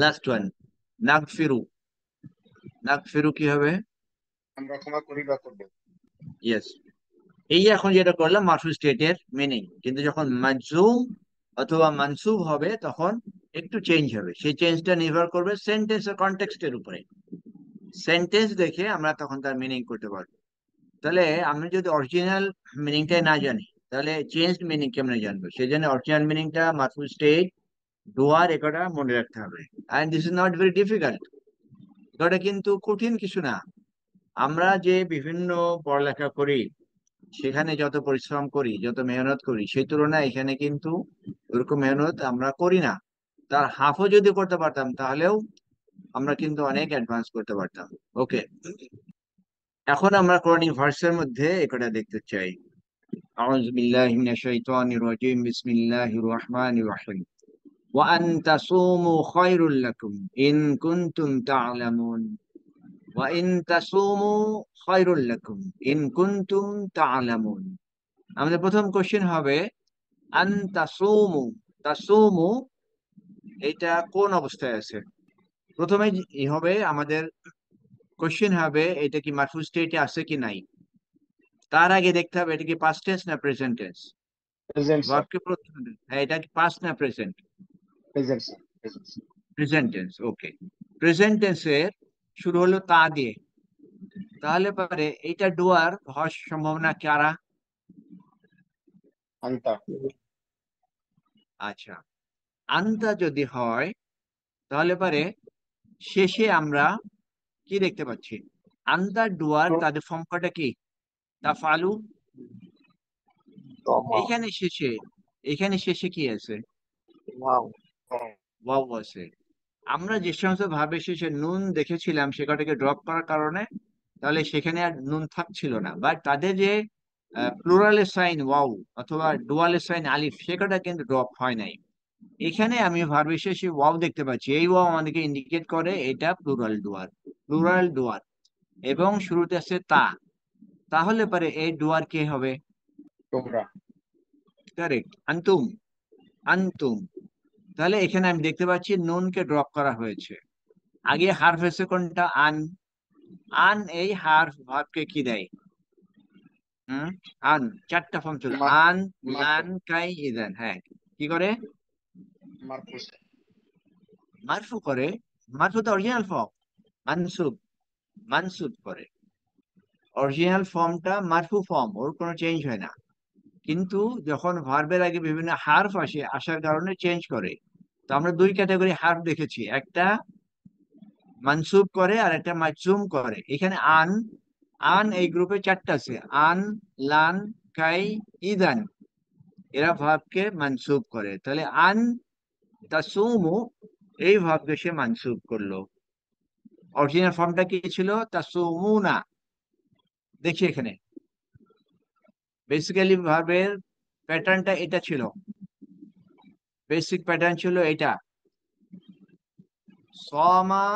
Last one, নাগফিরু। নাগফিরু কি হবে? আমরা ক্ষমা করি বা করবো ইয়েস। এই এখন যেটা করলাম মারফু স্টেটের মিনিং, কিন্তু যখন মাজজুম অথবা মানসুব হবে তখন একটু চেঞ্জ হবে। সেই চেঞ্জটা নির্ভর করবে সেন্টেন্সের কনটেক্সটের উপরে। সেন্টেন্স দেখে আমরা তখন তার মিনিং করতে পারবো। তাহলে আমি যদি অরিজিনাল মিনিংটাই না জানি তাহলে চেঞ্জ মিনিং কেমনে জানবো? সেই জন্য অরিজিনাল মিনিংটা, মারফু স্টেট, ডুয়ার, এটা মনে রাখতে হবে। And this is not very difficult. এটা কিন্তু কঠিন কিছু না। আমরা যে বিভিন্ন পড়ালেখা করি, সেখানে যত পরিশ্রম করি, যত মেহনত করি, সেই তুলনায় এখানে কিন্তু ওরকম মেহনত আমরা করি না। তার হাফও যদি করতে পারতাম তাহলেও আমরা কিন্তু অনেক অ্যাডভান্স করতে পারতাম। ওকে, এখন আমরা কোরআনিক ভার্সের মধ্যে এটা দেখতে চাই। আউযু বিল্লাহি মিনাশ শাইতানির রাজিম, বিসমিল্লাহির রহমানির রহিম। ওয়া আন তাসুমু খায়রুল লাকুম ইন কুনতুম তা'লামুন। ওয়া ইন তাসুমু খায়রুল লাকুম ইন কুনতুম তা'লামুন। আমাদের প্রথম কোশ্চেন হবে আন তাসুমু। তাসুমু এটা কোন অবস্থায় আছে? প্রথমে হবে আমাদের কোশ্চেন হবে এটা কি মারফু স্টেটে আছে কি নাই। তার আগে দেখতে হবে এটা কি পাস্ট টেন্স না প্রেজেন্ট টেন্স। প্রেজেন্ট স্যার ভার্বকে প্রথমে হ্যাঁ, এটা কি পাস্ট না present? Present sir present present tense, okay. Present টেন্সের শুরু হলো তা দিয়ে, তাহলে পরে এইটা ডুয়ার হওয়ার সম্ভাবনা কারা? আন্তা আচ্ছা, আনতা যদি হয় তাহলে পরে শেষে আমরা কি দেখতে পাচ্ছি? আন্দার ডুয়ার তাদের ফর্ম কটা কি? তাফআলু। তমা এখানে শেষে কি আছে? ওয়াও ওয়াও আছে। আমরা যে সমস্ত ভাবে শেষে নুন দেখেছিলাম সেটাকে ড্রপ করার কারণে তাহলে সেখানে আর নুন থাকছিল না, বাট তাদের যে প্লুরালের সাইন ওয়াও অথবা ডুয়ালের সাইন আলিফ সেটা কিন্তু ড্রপ হয় নাই। এখানে আমি ভার্ব শেষে ওয়াও দেখতে পাচ্ছি, এই ওয়াও আমাদেরকে ইন্ডিকেট করে এটা প্লুরাল ডুয়ার এবং শুরুতে আছে তা। তাহলে পরে এই ডুয়ার কে হবে? তোমরা কারেক্ট, আন্তুম। আন্তুম। তাহলে এখানে আমি দেখতে পাচ্ছি নুনকে ড্রপ করা হয়েছে। আগে হার্ফ এসে কোনটা? আন। আন এই হার্ফ ভার্বকে কি দেয়? আন। চারটা ফর্ম ছিল, আন, লান, কাই, ইদান। হ্যাঁ, কি করে? মারফুস মারফু করে। মারফু তো অরিজিনাল ফর্ম। মানসুব। মানসুব করে। অরিজিনাল ফর্মটা মারফু ফর্ম, ওর কোনো চেঞ্জ হয় না। কিন্তু যখন ভার্বের আগে বিভিন্ন হার্ফ আসে, আসার কারণে চেঞ্জ করে। তো আমরা দুই ক্যাটাগরি হার্ফ দেখেছি, একটা মানসুব করে আর একটা মাজজুম করে। এখানে আন। আন এই গ্রুপে চারটা আছে, আন, লান, কাই, ইদান। এরা ভাবকে মানসুব করে। তাহলে আন তাসুমু এই ভাবকে সে মানসুব করলো। অরিজিনাল ফর্মটা কি ছিল? তাসুমুনা। দেখি এখানে বেসিক্যালি ভার্বের প্যাটার্নটা এটা ছিল। বেসিক প্যাটার্ন ছিল এটা, সমা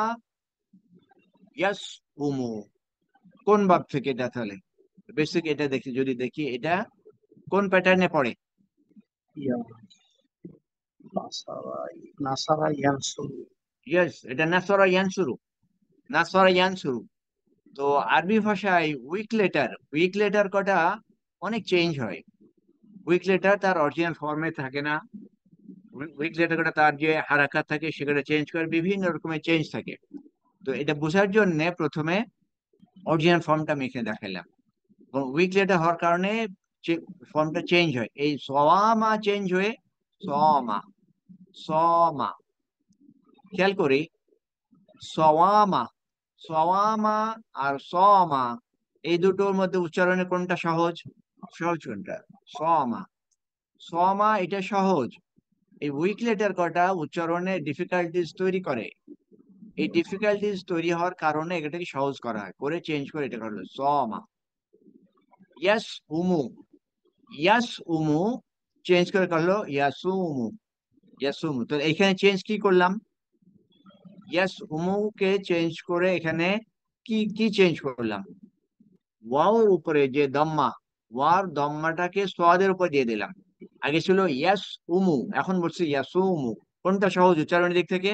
ইয়াসুমু। কোন ভাব থেকে এটা? তাহলে বেসিক এটা দেখি, যদি দেখি এটা কোন প্যাটার্নে পড়ে। ইয়া নাসারাই নাসারা ইয়ানসুরু ইয়েস, এটা নাসরা ইয়ানসুরু। নাসরা ইয়ানসুরু। তো আরবি ভাষায় উইক লেটার কটা অনেক চেঞ্জ হয়। উইক লেটার তার অরিজিনাল ফর্মে থাকে না। উইক লেটার কটা তার যে হারাকাত থাকে সেটা চেঞ্জ করে, বিভিন্ন রকমের চেঞ্জ থাকে। তো এটা বোঝার জন্য প্রথমে অরিজিনাল ফর্মটা আমি এখানে দেখালাম। উইক লেটার হওয়ার কারণে ফর্মটা চেঞ্জ হয়। এই সওয়ামা চেঞ্জ হয়ে সমা। সমা। খেয়াল করি, সওয়ামা। সওয়ামা আর সমা এই দুটোর মধ্যে উচ্চারণে কোনটা সহজ? সহজ কোনটা? সমা। সমা এটা সহজ। এই উইক লেটার কটা উচ্চারণে ডিফিকাল্টিস তৈরি করে। এই ডিফিকাল্টিস তৈরি হওয়ার কারণে এটাকে সহজ করা হয়, করে চেঞ্জ করে এটা করলো সমা। ইয়াস উমু। ইয়াস উমু চেঞ্জ করে করলো ইয়াসুমু। ইয়াসুমু। তো এখানে চেঞ্জ কি করলাম? ইয়াস উমুকে চেঞ্জ করে এখানে কি কি চেঞ্জ করলাম? ওয়াওর উপরে যে দম্মা, ওয়ার দম্মাটাকে সোয়াদের উপর দিয়ে দিলাম। আগে ছিল ইয়াস উমু, এখন বলছে ইয়াসুমু। কোনটা সহজ উচ্চারণের দিক থেকে?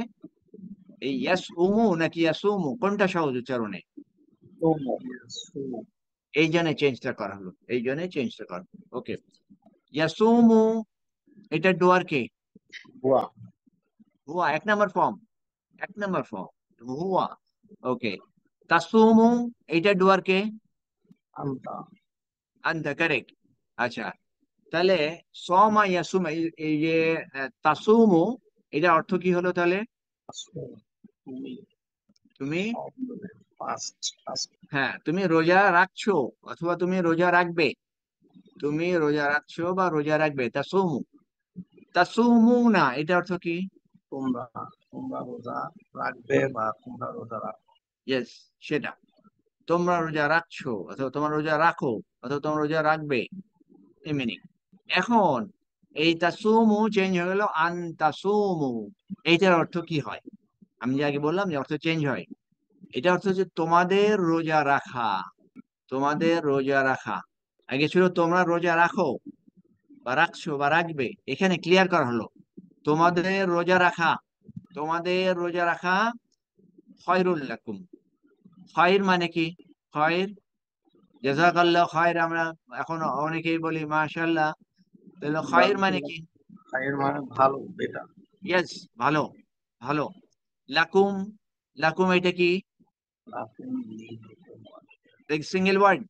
এই ইয়াস উমু নাকি ইয়াসুমু, কোনটা সহজ উচ্চারণে? তোমরা ইয়ানসুরু এই জন্য চেঞ্জটা করা হলো, এই জন্য চেঞ্জটা করা হলো। ওকে, ইয়াসুমু এটা ডুয়ার কে? হুয়া হুয়া এক নাম্বার ফর্ম। এক নাম্বার ফর্ম হুয়া। ওকে, তাসুমু এটা ডুয়ার কে? আন্তা আনতা, কারেক্ট। আচ্ছা, তাহলে সমা ইয়াসুমা এই যে তাসুমু, এটা অর্থ কি হলো তাহলে? আসো তুমি তুমি, ফাস্ট ফাস্ট হ্যাঁ তুমি রোজা রাখছো অথবা তুমি রোজা রাখবে। তুমি রোজা রাখছো বা রোজা রাখবে। তাসুমু। তাসুমু না এটা অর্থ কি? তোমরা তোমরা রোজা রাখবে বা তোমরা রোজা রাখো ইয়েস, সেটা। তোমরা রোজা রাখছো অথবা তোমরা রোজা রাখো অথবা তোমরা রোজা রাখবে, এই মিনিং। এখন এই তাসুমু চেঞ্জ হয়ে গেল আন তাসুমু। এইটার অর্থ কি হয়? আমি যে আগে বললাম যে অর্থ চেঞ্জ হয়। এটা অর্থ হচ্ছে তোমাদের রোজা রাখা। তোমাদের রোজা রাখা। আগে ছিল তোমরা রোজা রাখো বা রাখছো বা রাখবে, এখানে ক্লিয়ার করা হলো তোমাদের রোজা রাখা। তোমাদের রোজা রাখা খয়রুল লাকুম। খয়ের মানে কি? খয়ের, জাযাকাল্লাহ খয়ের আমরা এখন অনেকেই বলি মাশাআল্লাহ। তাহলে খয়ের মানে কি? খায়ের মানে ভালো বেটা ইয়েস, ভালো। ভালো। লাকুম। লাকুম এটা কি? লাকুম single word.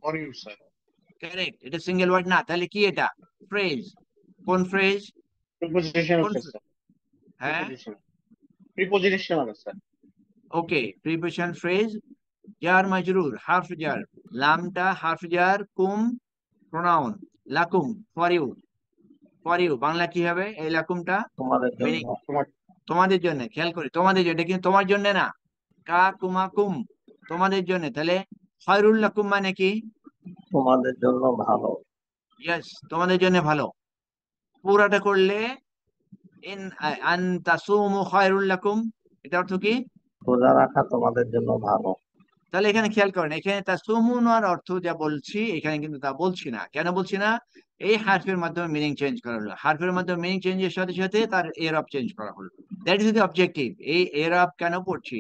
For you sir correct, এটা সিঙ্গেল ওয়ার্ড না, তাহলে কি এটা? ফ্রেজ। কোন ফ্রেজ? প্রিপোজিশন কোন আছে স্যার হ্যাঁ? প্রিপোজিশন প্রিপোজিশনাল আছে। ওকে, প্রিপোজিশন ফ্রেজ, জার মাজরুর, হারফ জার, লামটা হারফ জার, কুম প্রোনাউন, লাকুম ফর ইউ বাংলা কি হবে এই লাকুমটা? তোমাদের জন্য। মিনিং তোমাদের জন্য, খেয়াল করি তোমাদের জন্য, এটা কিন্তু তোমার জন্য না। কা কুমা কুম, তোমাদের জন্য। তাহলে খয়রুল লাকুম মানে কি? তোমাদের জন্য ভালো। ইয়েস, তোমাদের জন্য ভালো। পুরাটা করলে ইন আন তাসুমু খয়রুল লাকুম, এটা অর্থ কি? রোজা রাখা তোমাদের জন্য ভালো। তাহলে এখানে খেয়াল করেন, এখানে তাসুমুনার অর্থ যা বলছি এখানে কিন্তু তা বলছি না। কেন বলছি না? এই হারফের মাধ্যমে মিনিং চেঞ্জ করা হলো, হারফের মাধ্যমে মিনিং চেঞ্জের সাথে সাথে তার এরব চেঞ্জ করা হলো। That is the objective. এই এরব কেন পড়ছি?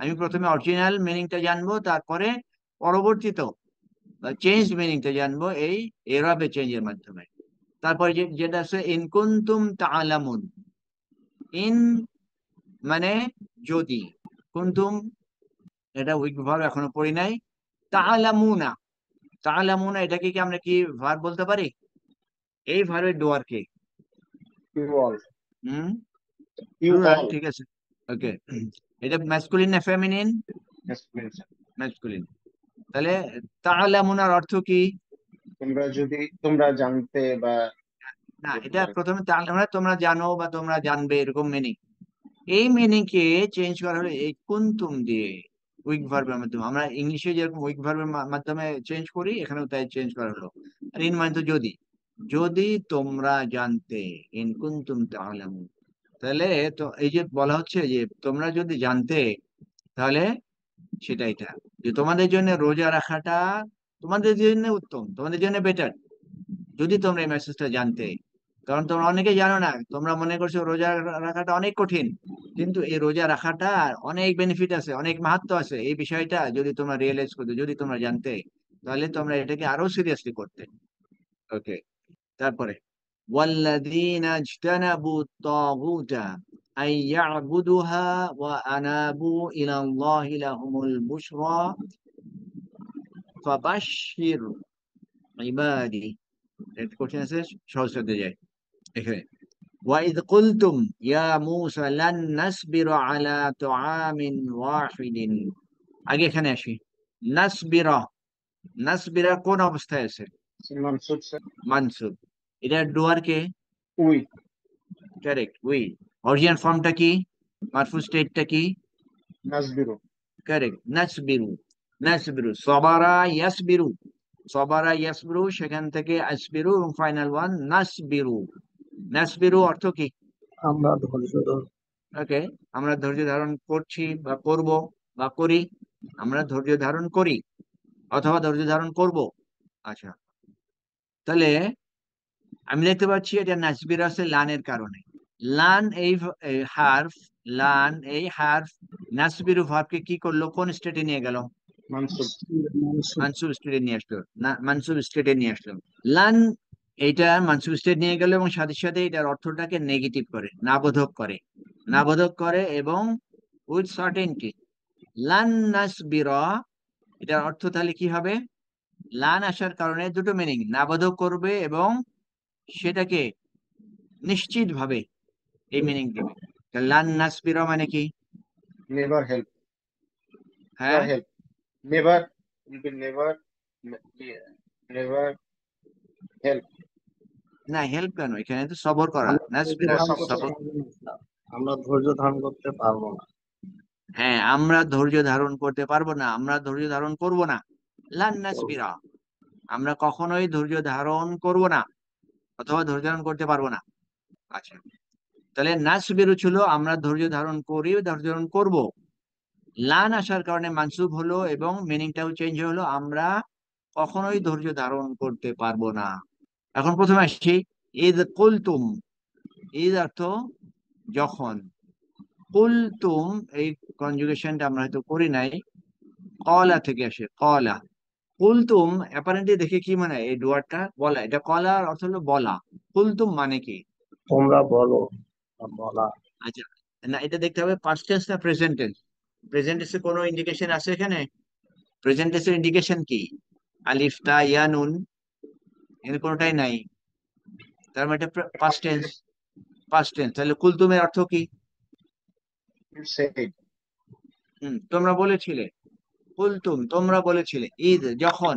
আমি প্রথমে অরিজিনাল মিনিংটা জানবো, তারপরে পরবর্তীত চেঞ্জ মিনিংটা জানবো এই এরবে চেঞ্জের মাধ্যমে। তারপরে যেটা আছে ইন কুনতুম তাআলামুন, ইন মানে যদি, কুনতুম এটা উইক ভার্ব এখনো পড়ি নাই। তাআলামুনা, তাআলামুনা এটাকে কি আমরা কি ভার্ব বলতে পারি? এই ভার্বের ডুয়ার কে? You all. Hmm, you plural, all. ঠিক আছে। ওকে, এটা ম্যাসকুলিন না ফেমিনিন? ম্যাসকুলিন। তাহলে তাআলামুনার অর্থ কি? তোমরা যদি তোমরা জানতে বা না, বলতে এটা পারো। প্রথমে তাআলামুনা তোমরা জানো বা তোমরা জানবে, এরকম মিনিং। এই মিনিং কে চেঞ্জ করা হলো এই কুনতুম দিয়ে, উইক ভার্বের মাধ্যমে। আমরা ইংলিশে যেরকম উইক ভার্বের মাধ্যমে চেঞ্জ করি, এখানেও তাই চেঞ্জ করা হলো। আর ইন মানে তো যদি, যদি তোমরা জানতে, ইন কুনতুম তাআলামুন। তাহলে তো এই যে বলা হচ্ছে যে তোমরা যদি জানতে, তাহলে সেটা এটা, যে তোমাদের জন্য রোজা রাখাটা তোমাদের জন্য উত্তম, তোমাদের জন্য বেটার, যদি তোমরা এই মেসেজটা জানতে। কারণ তোমরা অনেকে জানো না, তোমরা মনে করছো রোজা রাখাটা অনেক কঠিন, কিন্তু এই রোজা রাখাটা অনেক বেনিফিট আছে, অনেক মাহাত্ম্য আছে। এই বিষয়টা যদি তোমরা রিয়েলাইজ করতে, যদি তোমরা জানতে, তাহলে তোমরা এটাকে আরো সিরিয়াসলি করতে। ওকে, তারপরে ওয়াল্লাযীনা ইজতানাবু তাগুতা আন ইয়া'বুদুহা ওয়া আনাবু ইলাল্লাহি লাহুমুল বুশরা ফাবাশশির ইবাদি। এটা কঠিন আছে, সহজ করতে যাই এখানে। وَإِذْ قُلْتُمْ يَا مُوسَى لَن نَّصْبِرَ عَلَى طَعَامٍ وَاحِدٍ। আগে এখানে আসি। নাসবিরা, নাসবিরা কোন অবস্থায় আছে? মানসুব স্যার। মানসুব। এটা ডুয়ার কে? উই। Correct, we. অরিজিনাল ফর্মটা কি? মারফু স্টেটটা কি? নাসবিরু। কারেক্ট, নাসবিরু। নাসবিরু, সবারা ইয়াসবিরু, সবারা ইয়াসবিরু, সেখান থেকে আসবিরু, এবং ফাইনাল ওয়ান নাসবিরু। নাসবিরু অর্থ কি? আমরা ধৈর্য ধরব। ওকে, আমরা ধৈর্য ধারণ করছি বা করব বা করি। আমরা ধৈর্য ধারণ করি অথবা ধৈর্য ধারণ করব। আচ্ছা, তাহলে আমি দেখতে পাচ্ছি এটা নাসবির আছে লানের কারণে। লান এই হার্ফ, লান এই হার্ফ নাসবিরু ভার্বকে কি করলো, কোন স্টেটে নিয়ে গেল? মানসুব। মানসুব স্টেটে নিয়ে আসলো, না মানসুব স্টেটে নিয়ে আসলো। লান এইটা মানসুব স্টেট নিয়ে গেল, এবং সাথে সাথে এটার অর্থটাকে নেগেটিভ করে, নাবোধক করে, নাবোধক করে, এবং উইথ সার্টেনটি। লান নাসবিরা, এটার অর্থ তাহলে কি হবে? লান আসার কারণে দুটো মিনিং, নাবোধক করবে এবং সেটাকে নিশ্চিত ভাবে এই মিনিং দিবে। লান নাসবিরা মানে কি? Never help. হ্যাঁ, help. Never will never never help. না হেল্প কেন, এখানে তো সবর করা, নাসবিরা সবর। আমরা ধৈর্য ধারণ করতে পারবো না। হ্যাঁ, আমরা ধৈর্য ধারণ করতে পারবো না, আমরা ধৈর্য ধারণ করব না। লান নাসবিরা, আমরা কখনোই ধৈর্য ধারণ করব না, অথবা ধৈর্য ধারণ করতে পারবো না। আচ্ছা, তাহলে নাসবিরু ছিল আমরা ধৈর্য ধারণ করি, ধৈর্য ধারণ করব। লান আসার কারণে মানসুব হলো, এবং মিনিংটাও চেঞ্জ হলো, আমরা কখনোই ধৈর্য ধারণ করতে পারবো না। এখন প্রথমে আসছি, ঈদ কুলতুম। ঈদ অর্থ যখন, কুলতুম এই কনজুগেশনটা আমরা হয়তো করি নাই, কলা থেকে আসে, কলা। কুলতুম অ্যাপারেন্টলি দেখে কি মানে, এই ডুয়ারটা বলা, এটা কলার অর্থ হলো বলা। কুলতুম মানে কি? তোমরা বলো বা বলা। আচ্ছা, না এটা দেখতে হবে পাস্ট টেন্স না প্রেজেন্ট টেন্স। প্রেজেন্ট টেন্সে কোনো ইন্ডিকেশন আছে এখানে? প্রেজেন্ট টেন্সের ইন্ডিকেশন কি? আলিফ তা ইয়া নুন, এর কোনোটাই নাই। তার মানে এটা পাস্ট টেন্স। পাস্ট টেন্স, তাহলে কুলতুমের অর্থ কি? You said. তোমরা বলেছিলে, কুলতুম তোমরা বলেছিলে, ঈদ যখন,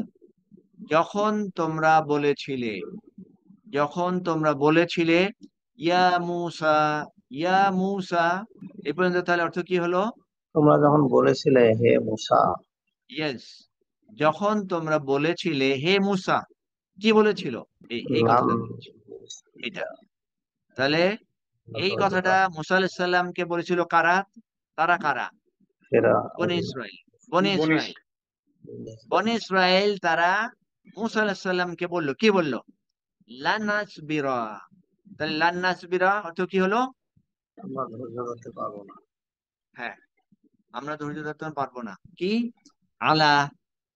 যখন তোমরা বলেছিলে, যখন তোমরা বলেছিলে, ইয়া মূসা, ইয়া মূসা, এই পর্যন্ত তাহলে অর্থ কি হলো? তোমরা যখন বলেছিলে হে মূসা, ইয়েস, যখন তোমরা বলেছিলে হে মূসা, কি বলেছিল? এই লাম কথাটা বলেছিল, এটা। তাহলে এই কথাটা মুসা আলাইহিস সালামকে বলেছিল কারা? তারা কারা? ফেরা বনি ইসরাইল। বনি ইসরাইল, বনি ইসরাইল তারা মুসা আলাইহিস সালামকে বললো, কি বললো? লান নাসবিরা। তাহলে লান নাসবিরা অর্থ কি হলো? আমরা ধৈর্য ধরতে পারবো না। হ্যাঁ, আমরা ধৈর্য ধরতে পারবো না। কি? আলা,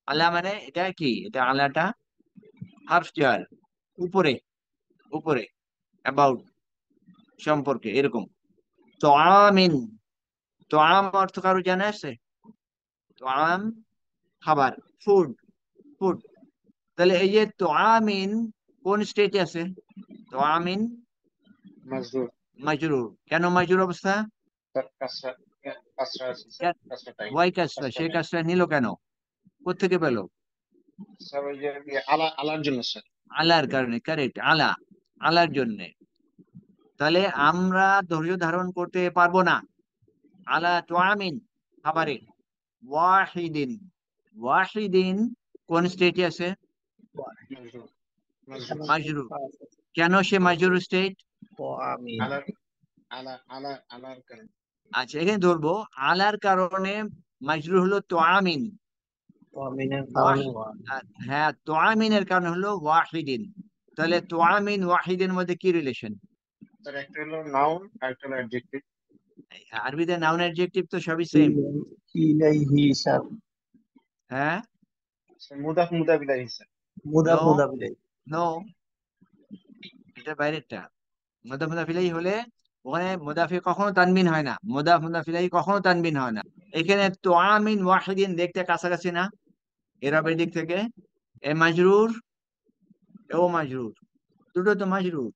আলা মানে এটা কি? এটা আলাটা হার্ফ জার, উপরে, উপরে, অ্যাবাউট, সম্পর্কে, এরকম। তো আমিন, তো আম অর্থ কারো জানা আছে? তো আম খাবার, ফুড, ফুড। তাহলে এই যে তো আমিন কোন স্টেটে আছে? তো আমিন মাজরুর মাজরুর। কেন মাজরুর অবস্থা? তার কাজটা কাজটা আছে স্যার, কে- কাজটা টাইম, ওয়াই কাজটা, কাজটা সে টাইম কাজটা নিল কেন? কোত্থেকে পেলো? স্যার। ওই যে আলা আলার জন্য স্যার। আলার কারণে, কারেক্ট, আলা, আলার জন্য। তাহলে আমরা ধৈর্য ধারণ করতে পারবো না, আলা তো আমিন খাবারে, ওয়াহিদিন, ওয়াহিদিন কোন স্টেটে আছে? মাজরুর মাজরুর মাজরুর। কেন সে মাজরুর স্টেট? ও আমি আলার আলার কারণ। আচ্ছা, এখানে ধরবো আলার কারণে মাজরুর হলো তো আমিন। ও আমিনের কারণে ওয়ান। হ্যাঁ, তো আমিনের কারণে হলো ওয়াহিদিন। তাহলে তো আমিন ওয়াহিদের মধ্যে কি রিলেশন? স্যার একটা হলো নাউন আর একটা হলো অ্যাডজেক্টিভ। আরবিতে নাউন অ্যাডজেক্টিভ তো সবই সেম। ইলাইহি স্যার, হ্যাঁ, মুদাফ মুদাফ ইলাইহি স্যার, মুদাফ নো, মুদাফ ইলাইহি। নো, এটা বাইরেরটা। মুদাফ মুদাফিলাই হলে ওখানে মুদাফি কখনো তানবিন হয় না, মুদাফ মুদাফিলাই কখনো তানবিন হয় না। এখানে তো আমিন ওয়াহিদিন দেখতে কাছাকাছি না এরাবের দিক থেকে? এ মাজরুর, ও মাজরুর, দুটো তো মাজরুর।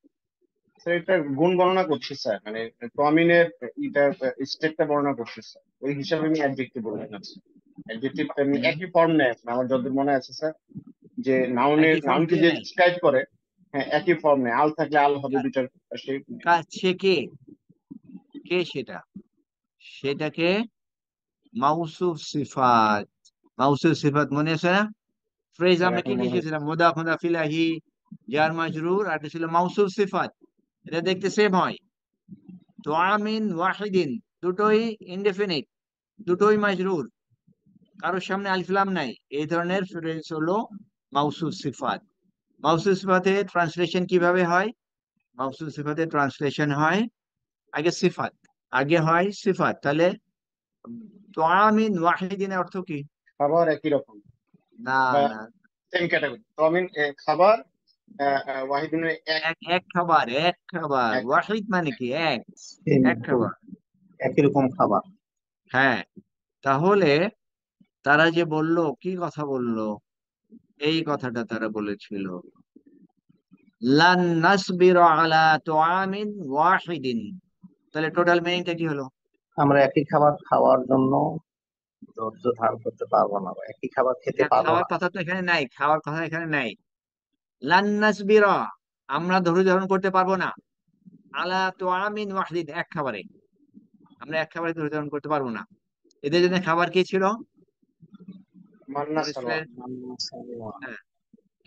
স্যার এটা গুণ বর্ণনা করছি স্যার, মানে প্রমিনের এটা স্টেপটা বর্ণনা করছি স্যার, ওই হিসাবে আমি অ্যাডজেক্টিভ বললাম না স্যার। অ্যাডজেক্টিভ হুম, একই ফর্ম নেয় আমার যতদূর মনে আছে স্যার, যে নাউনের একই ফর্ম নাউনকে কে যে নেয়? ডিসক্রাইব করে। হ্যাঁ একই ফর্ম নেয়, আল থাকলে আল হবে দুটার পাশে। সে কে? কে সেটা? সেটাকে মাউসুফ সিফাত, মাউসুফ সিফাত মনে আছে না? ফ্রেজ স্যার আমরা এখন কি মনে হচ্ছে। লিখেছিলাম? মুদাফ মুদাফ ইলাইহি, জার মাজরুর, আর এটা ছিল মাউসুফ সিফাত। এটা দেখতে সেম হয়। তো আমিন ওয়াহিদিন দুটোই ইনডেফিনিট, দুটোই মাজরুর, কারোর সামনে আলিফ লাম নাই। এই ধরনের ফ্রেজ হলো মাউসুফ সিফাত। মাউসুফ সিফাতের ট্রান্সলেশন কিভাবে হয়? মাউসুফ সিফাতের ট্রান্সলেশন হয় আগে সিফাত, আগে হয় সিফাত। তাহলে তো আমিন ওয়াহিদিনের অর্থ কি? খাবার একই রকম না, বা না, সেম ক্যাটাগরি। প্রমিন খাবার, ওয়াহিদিনের এক, এক, এক খাবার, এক খাবার, এক ওয়াহিদ মানে কি? এক, সেম এক খাবার। একই রকম খাবার। হ্যাঁ, তাহলে তারা যে বলল, কি কথা বলল? এই কথাটা তারা বলেছিল, লান নাসবিরা আলা তুআমিন ওয়াহিদিন। তাহলে টোটাল মিনিংটা কি হলো? আমরা একই খাবার খাওয়ার জন্য ধৈর্য ধারণ করতে পারবো না, বা একই খাবার খেতে পারবো খাওয়ার না। কথা তো এখানে নাই, খাওয়ার কথা এখানে নাই। লান নাসবিরা, আমরা ধৈর্য ধারণ করতে পারবো না, আলা তুআমিন ওয়াহিদিন, এক খাবারে, আমরা এক খাবারে ধৈর্য ধারণ করতে পারবো না। এদের জন্য খাবার কি ছিল? মান্না বনি সালোয়া। ইসরাইল, হ্যাঁ।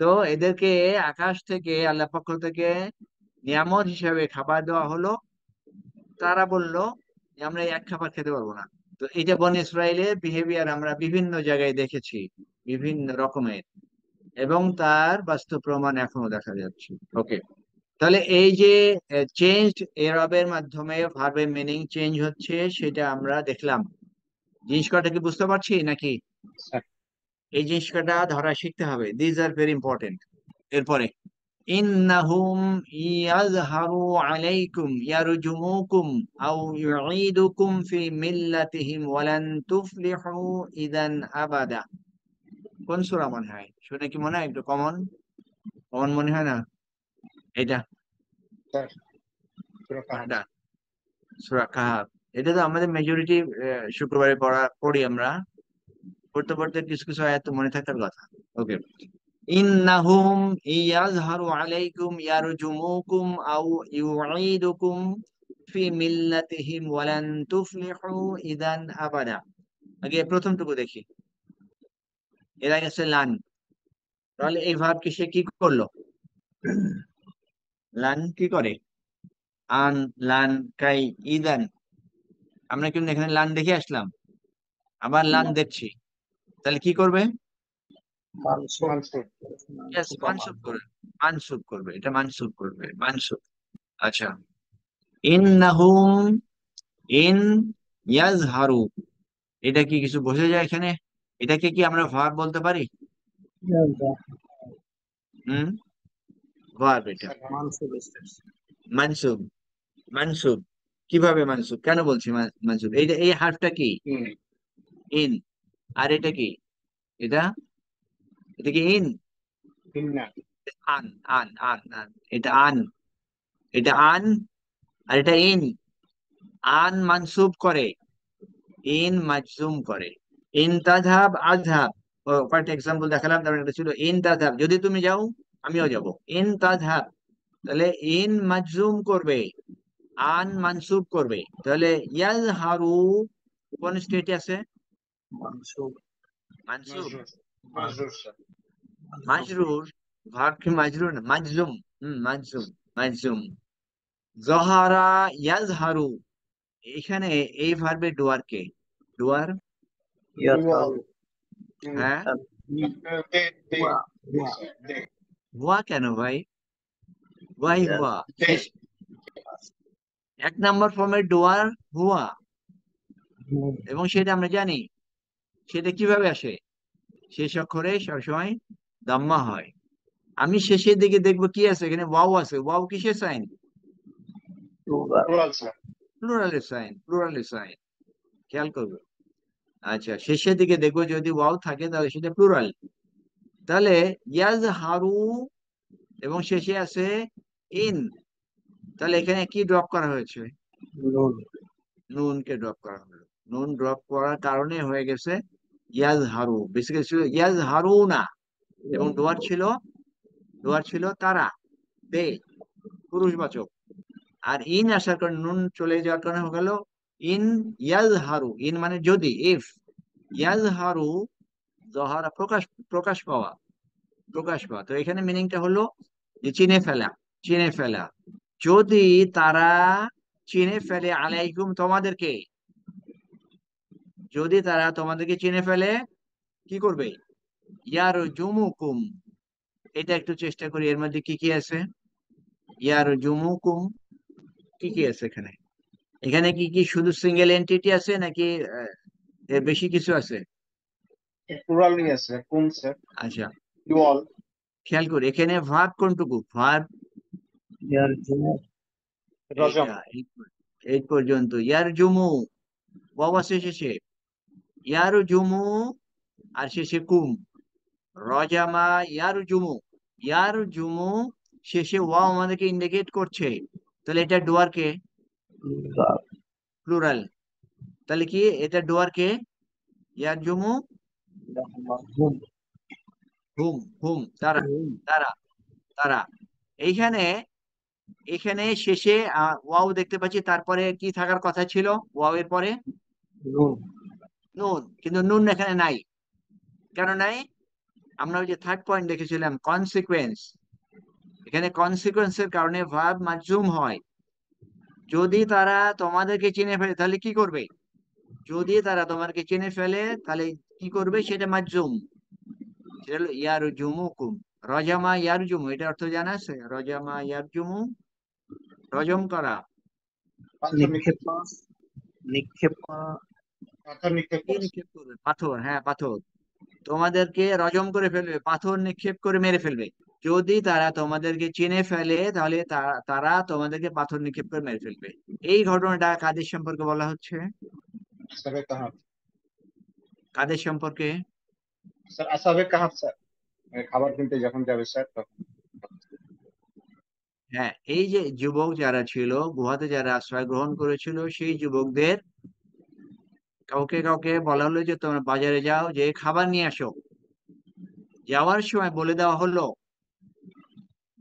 তো এদেরকে আকাশ থেকে আল্লাহ পক্ষ থেকে নিয়ামত হিসাবে খাবার দেওয়া হলো। তারা বলল যে আমরা এই এক খাবার খেতে পারবো না। তো এটা বনি ইসরাইলের বিহেভিয়ার আমরা বিভিন্ন জায়গায় দেখেছি, বিভিন্ন রকমের, এবং তার বাস্তব প্রমাণ এখনো দেখা যাচ্ছে। ওকে, তাহলে এই যে চেঞ্জড এরবের মাধ্যমে ভার্বের মিনিং চেঞ্জ হচ্ছে, সেটা আমরা দেখলাম। জিনিস কটা কি বুঝতে পারছি নাকি? এই জিনিস কটা ধরা শিখতে হবে, দিস আর ভেরি ইম্পর্টেন্ট। এরপরে ইন্নাহুম ইয়াযহারু আলাইকুম ইয়ারজুমুকুম আও ইউঈদুকুম ফি মিল্লাতিহিম ওয়ালান তুফলিহু ইযান আবাদা। কোন সূরা মনে হয়? শুনে কি মনে হয় একটু কমন, কমন মনে হয় না? এটা স্যার সূরা কাহাফ। কোনটা? সূরা কাহাফ। এটা তো আমাদের মেজরিটি শুক্রবারে পড়ি আমরা, পড়তে পড়তে কিছু কিছু আয়াত তো মনে থাকার কথা। ওকে। ইন্নাহুম ইয়াজহারু আলাইকুম ইয়ারজুমুকুম আও ইউঈদুকুম ফি মিল্লাতিহিম ওয়ালান তুফলিহু ইদান আবাদা। আগে প্রথমটুকু দেখি, এর আগে আছে লান। তাহলে এই ভার্বকে সে কি করলো? লান কি করে? আন, লান, কাই, ইদান। আমরা কিন্তু এখানে লান দেখে আসলাম, আবার লান দেখছি, তাহলে কি করবে? মানসুব মানসুব। Yes, মানসুব করবে, মানসুব করবে, এটা মানসুব করবে, মানসুব। আচ্ছা, ইন্নাহুম, ইন ইয়াজহারু, এটা কি কিছু বোঝা যায় এখানে? এটাকে কি আমরা ভার্ব বলতে পারি? হুম, ভার্ব এটা। স্যার মানসুব মানসুব, মানসুব। কিভাবে মানসুব, কেন বলছি মানসুব? এইটা, এই হার্ফটা কি? In in. আর এটা কি? এটা, এটা কি ইন? ইন্না আন, আন, আন, আন, এটা আন, এটা আন, আর এটা ইন। আন মানসুব করে, ইন মাজজুম করে। ইন তাযহাব আযহাব, কয়েকটা এক্সাম্পল দেখালাম, তারপরে একটা ছিল ইন তাযহাব, যদি তুমি যাও আমিও যাব। ইন তাযহাব, তাহলে ইন মাজজুম করবে, আন মানসুব করবে। তাহলে ইয়াজহারু কোন স্টেটে আছে? মানসুব মানসুব। মাজরুর। মাজরুর স্যার। মাজরুর। ভার্ব কি মাজরুর না, মাজজুম। মাজজুম, মাজজুম। জহারা ইয়াজহারু, এখানে এই ভার্বের ডুয়ার কে? ডুয়ার, ইউয়াল। ইয়াজহারু হ্যাঁ, দে দে হুয়া দে হুয়া স্যার দে হুয়া কেন ভাই? ওয়াই হুয়া, দে। এক নাম্বার ফর্মের ডুয়ার হুয়া, এবং সেটা আমরা জানি। সেটা কিভাবে আসে? শেষ অক্ষরে সবসময় দাম্মা হয়। আমি শেষের দিকে দেখবো কি আছে, এখানে ওয়াও আছে। ওয়াও কিসের সাইন? Plural plural sir. প্লুরালের সাইন, প্লুরালের সাইন, খেয়াল করবে। আচ্ছা, শেষের দিকে দেখবো যদি ওয়াও থাকে তাহলে সেটা প্লুরাল। তাহলে ইয়াজ হারু, এবং শেষে আছে ইন, তাহলে এখানে কি ড্রপ করা হয়েছে? নুন নুনকে ড্রপ করা হলো। নুন ড্রপ করার কারণে হয়ে গেছে ইয়াজ হারু। বেসিক্যালি ছিল ইয়াজ হারু না, এবং ডোয়ার ছিল তারা, দে, পুরুষবাচক। আর ইন আসার কারণে, নুন চলে যাওয়ার কারণে হয়ে গেল ইন ইয়াজ হারু। ইন মানে যদি, ইফ। ইয়াজ হারু, জহারা প্রকাশ, প্রকাশ পাওয়া, প্রকাশ পাওয়া। তো এখানে মিনিংটা হলো যে চিনে ফেলা, চিনে ফেলা। যদি তারা চিনে ফেলে আলাইকুম, তোমাদেরকে, যদি তারা তোমাদেরকে চিনে ফেলে, কি করবে? ইয়ার জুমুকুম, এটা একটু চেষ্টা করি, এর মধ্যে কি কি আছে? ইয়ার জুমুকুম, কি কি আছে এখানে? এখানে কি কি শুধু সিঙ্গেল এন্টিটি আছে, নাকি এর বেশি কিছু আছে? প্লুরালই আছে কুম স্যার। আচ্ছা, ইউয়াল। খেয়াল করি এখানে ভার্ব কোনটুকু? ভার্ব ইয়ারজুমু রজম। এইটা, এই পর্যন্ত। ইয়ার জুমু, ওয়াও আছে শেষে, ইয়ার জুমু, আর শেষে কুম। রজামা ইয়ার জুমু, ইয়ার জুমু, শেষে ওয়াও আমাদেরকে ইন্ডিকেট করছে, তাহলে এটা ডুয়ার কে? Plural plural. তাহলে কি এটা ডুয়ার কে? ইয়ার জুমু, হুম হুম, হুম, তারা, হুম তারা, তারা। এইখানে, এখানে শেষে ওয়াও দেখতে পাচ্ছি, তারপরে কি থাকার কথা ছিল ওয়াও এর পরে? নুন নুন, কিন্তু নুন এখানে নাই। কেন নাই? আমরা ওই যে থার্ড পয়েন্ট দেখেছিলাম, কনসিকুয়েন্স। এখানে কনসিকুয়েন্সের কারণে ভার্ব মাজুম হয়। যদি তারা তোমাদেরকে চিনে ফেলে তাহলে কি করবে? যদি তারা তোমাদেরকে চিনে ফেলে তাহলে কি করবে, সেটা মাজুম। সেটা হলো ইয়ার জুমুকুম। রজামা ইয়ার জুমু, এটা অর্থ জানা আছে? রজামা ইয়ার জুমু, রজম করা। পাথর নিক্ষেপ। নিক্ষেপ নিক্ষেপ পাথর নিক্ষেপ কি করেছে। নিক্ষেপ করবে? পাথর, হ্যাঁ পাথর। তোমাদেরকে রজম করে ফেলবে, পাথর নিক্ষেপ করে মেরে ফেলবে। যদি তারা তোমাদেরকে চিনে ফেলে তাহলে তারা তোমাদেরকে পাথর নিক্ষেপ করে মেরে ফেলবে। এই ঘটনাটা কাদের সম্পর্কে বলা হচ্ছে? আসাবে কাহাফ। কাদের সম্পর্কে? স্যার আসাবে কাহাফ স্যার। খাবার কিনতে যখন যাবে স্যার তখন। হ্যাঁ, এই যে যুবক যারা ছিল, গুহাতে যারা আশ্রয় গ্রহণ করেছিল, সেই যুবকদের কাউকে কাউকে বলা হলো যে তোমরা বাজারে যাও, যে খাবার নিয়ে আসো। যাওয়ার সময় বলে দেওয়া হলো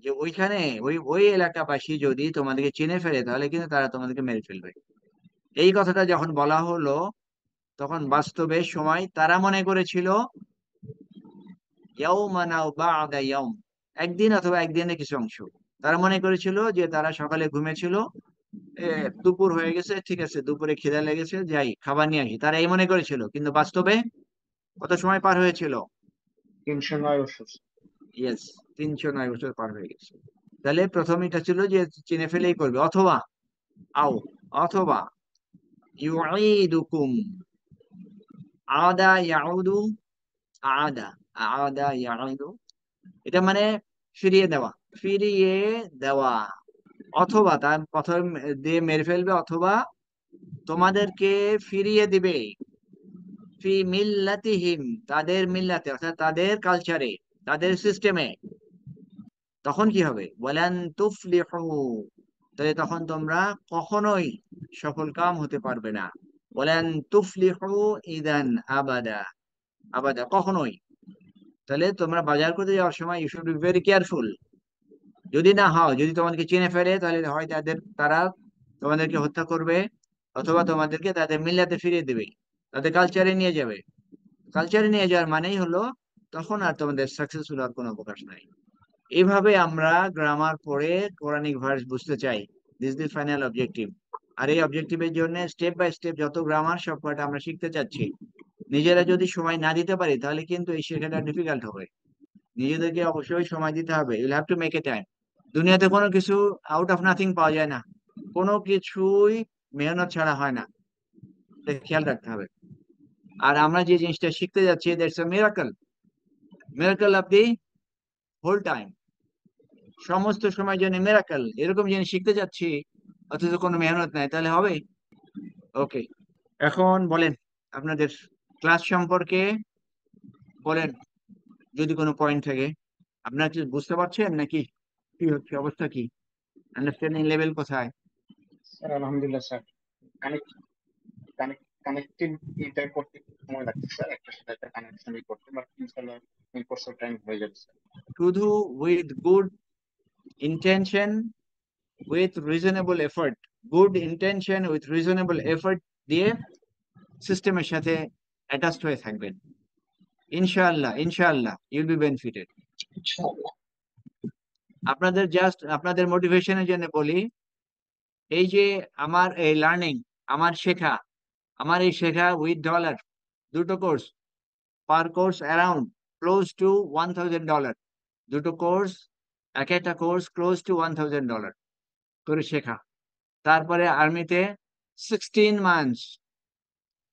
যে ওইখানে ওই ওই এলাকাবাসী যদি তোমাদেরকে চিনে ফেলে তাহলে কিন্তু তারা তোমাদেরকে মেরে ফেলবে। এই কথাটা যখন বলা হলো, তখন বাস্তবে সময় তারা মনে করেছিল ইয়াউমান আও বা'দা ইয়াউম, একদিন অথবা একদিনের কিছু অংশ। তারা মনে করেছিল যে তারা সকালে ঘুমেছিল, দুপুর হয়ে গেছে, ঠিক আছে দুপুরে খিদা লেগেছে, যাই খাবার নিয়ে আসি, তারা এই মনে করেছিল। কিন্তু বাস্তবে কত সময় পার হয়েছিল? 309 বছর। ইয়েস, 309 বছর পার হয়ে গেছে। তাহলে প্রথম এটা ছিল যে চিনে ফেলেই করবে, অথবা আও, অথবা ইউঈদুকুম, আদা ইয়াউদু, আদা, আদা ইয়াউদু, এটা মানে ফিরিয়ে দেওয়া, ফিরিয়ে দেওয়া। অথবা তার প্রথম দিয়ে মেরে ফেলবে, অথবা তোমাদেরকে ফিরিয়ে দিবে ফি মিল্লাতিহিম, তাদের মিল্লাতে, অর্থাৎ তাদের কালচারে, তাদের সিস্টেমে। তখন কি হবে? ওয়ালান তুফলিহু, তাহলে তখন তোমরা কখনোই সফল কাম হতে পারবে না। ওয়ালান তুফলিহু ইদান আবাদা, আবাদা কখনোই। তাহলে তোমরা বাজার করতে যাওয়ার সময় you should be very careful. যদি না হও, যদি তোমাদেরকে চিনে ফেলে, তাহলে হয় তারা তোমাদেরকে হত্যা করবে, অথবা তোমাদেরকে তাদের মিল্লাতে ফিরিয়ে দেবে, তাদের কালচারে নিয়ে যাবে। কালচারে নিয়ে যাওয়ার মানেই হলো তখন আর তোমাদের সাকসেসফুল হওয়ার কোনো অবকাশ নাই। এইভাবে আমরা গ্রামার পড়ে কোরআনিক ভার্স বুঝতে চাই। This the final objective. আর এই অবজেক্টিভের জন্য স্টেপ বাই স্টেপ যত গ্রামার সব কয়টা আমরা শিখতে চাচ্ছি। নিজেরা যদি সময় না দিতে পারি তাহলে কিন্তু এই শেখাটা ডিফিকাল্ট হবে। নিজেদেরকে অবশ্যই সময় দিতে হবে, you'll have to make a time. দুনিয়াতে কোনো কিছু আউট অফ নাথিং পাওয়া যায় না, কোনো কিছুই মেহনত ছাড়া হয় না, এটা খেয়াল রাখতে হবে। আর আমরা যে জিনিসটা শিখতে যাচ্ছি, that's a miracle, miracle of the whole time. সমস্ত সময় জন্য মিরাকল, এরকম জিনিস শিখতে যাচ্ছি অথচ কোনো মেহনত নাই, তাহলে হবে? ওকে, এখন বলেন আপনাদের ক্লাস সম্পর্কে বলেন, যদি কোনো পয়েন্ট থাকে। আপনারা কি বুঝতে পারছেন নাকি? কি হচ্ছে, অবস্থা কি, আন্ডারস্ট্যান্ডিং লেভেল কোথায়? স্যার আলহামদুলিল্লাহ স্যার। কানেক্টিভিটিটা করতে একটু সময় লাগছে স্যার, একটা সাথে একটা কানেকশন করতে, বাট ইনশাআল্লাহ ইন কোর্স অফ টাইম হয়ে যাবে স্যার। শুধু with good intention, with reasonable effort, good intention with reasonable effort দিয়ে সিস্টেমের সাথে অ্যাটাচড হয়ে থাকবেন, ইনশাআল্লাহ ইনশাআল্লাহ ইউল বি বেনিফিটেড। ইনশাআল্লাহ। আপনাদের জাস্ট আপনাদের মোটিভেশনের জন্য বলি, এই যে আমার এই লার্নিং, আমার শেখা, আমার এই শেখা উইথ ডলার, দুটো কোর্স, পার কোর্স অ্যারাউন্ড ক্লোজ টু $1,000, দুটো কোর্স, এক একটা কোর্স ক্লোজ টু $1,000 করে শেখা। তারপরে আর্মিতে 16 months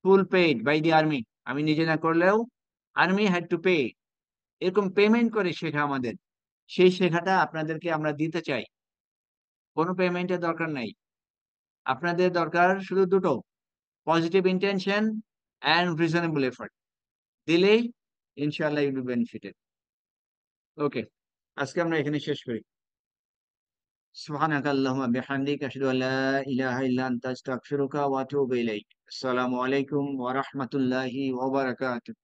full paid by the army, আমি নিজে না করলেও আর্মি হ্যাড টু পে, এরকম পেমেন্ট করে শেখা আমাদের। সেই শেখাটা আপনাদেরকে আমরা দিতে চাই, কোনো পেমেন্টের দরকার নাই। আপনাদের দরকার শুধু দুটো, positive intention and reasonable effort, দিলেই ইনশাআল্লাহ ইউল বি বেনিফিটেড। ওকে, আজকে আমরা এখানে শেষ করি। সুবহানাকা আল্লাহুম্মা বিহামদিকা আশহাদু আল্লা ইলাহা ইল্লা আনতা আস্তাগফিরুকা ওয়া আতুবু ইলাইক। আসসালামু আলাইকুম ওয়া রাহমাতুল্লাহি ওয়া বারাকাতুহু।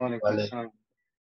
ওয়ালাইকুম আসসালাম।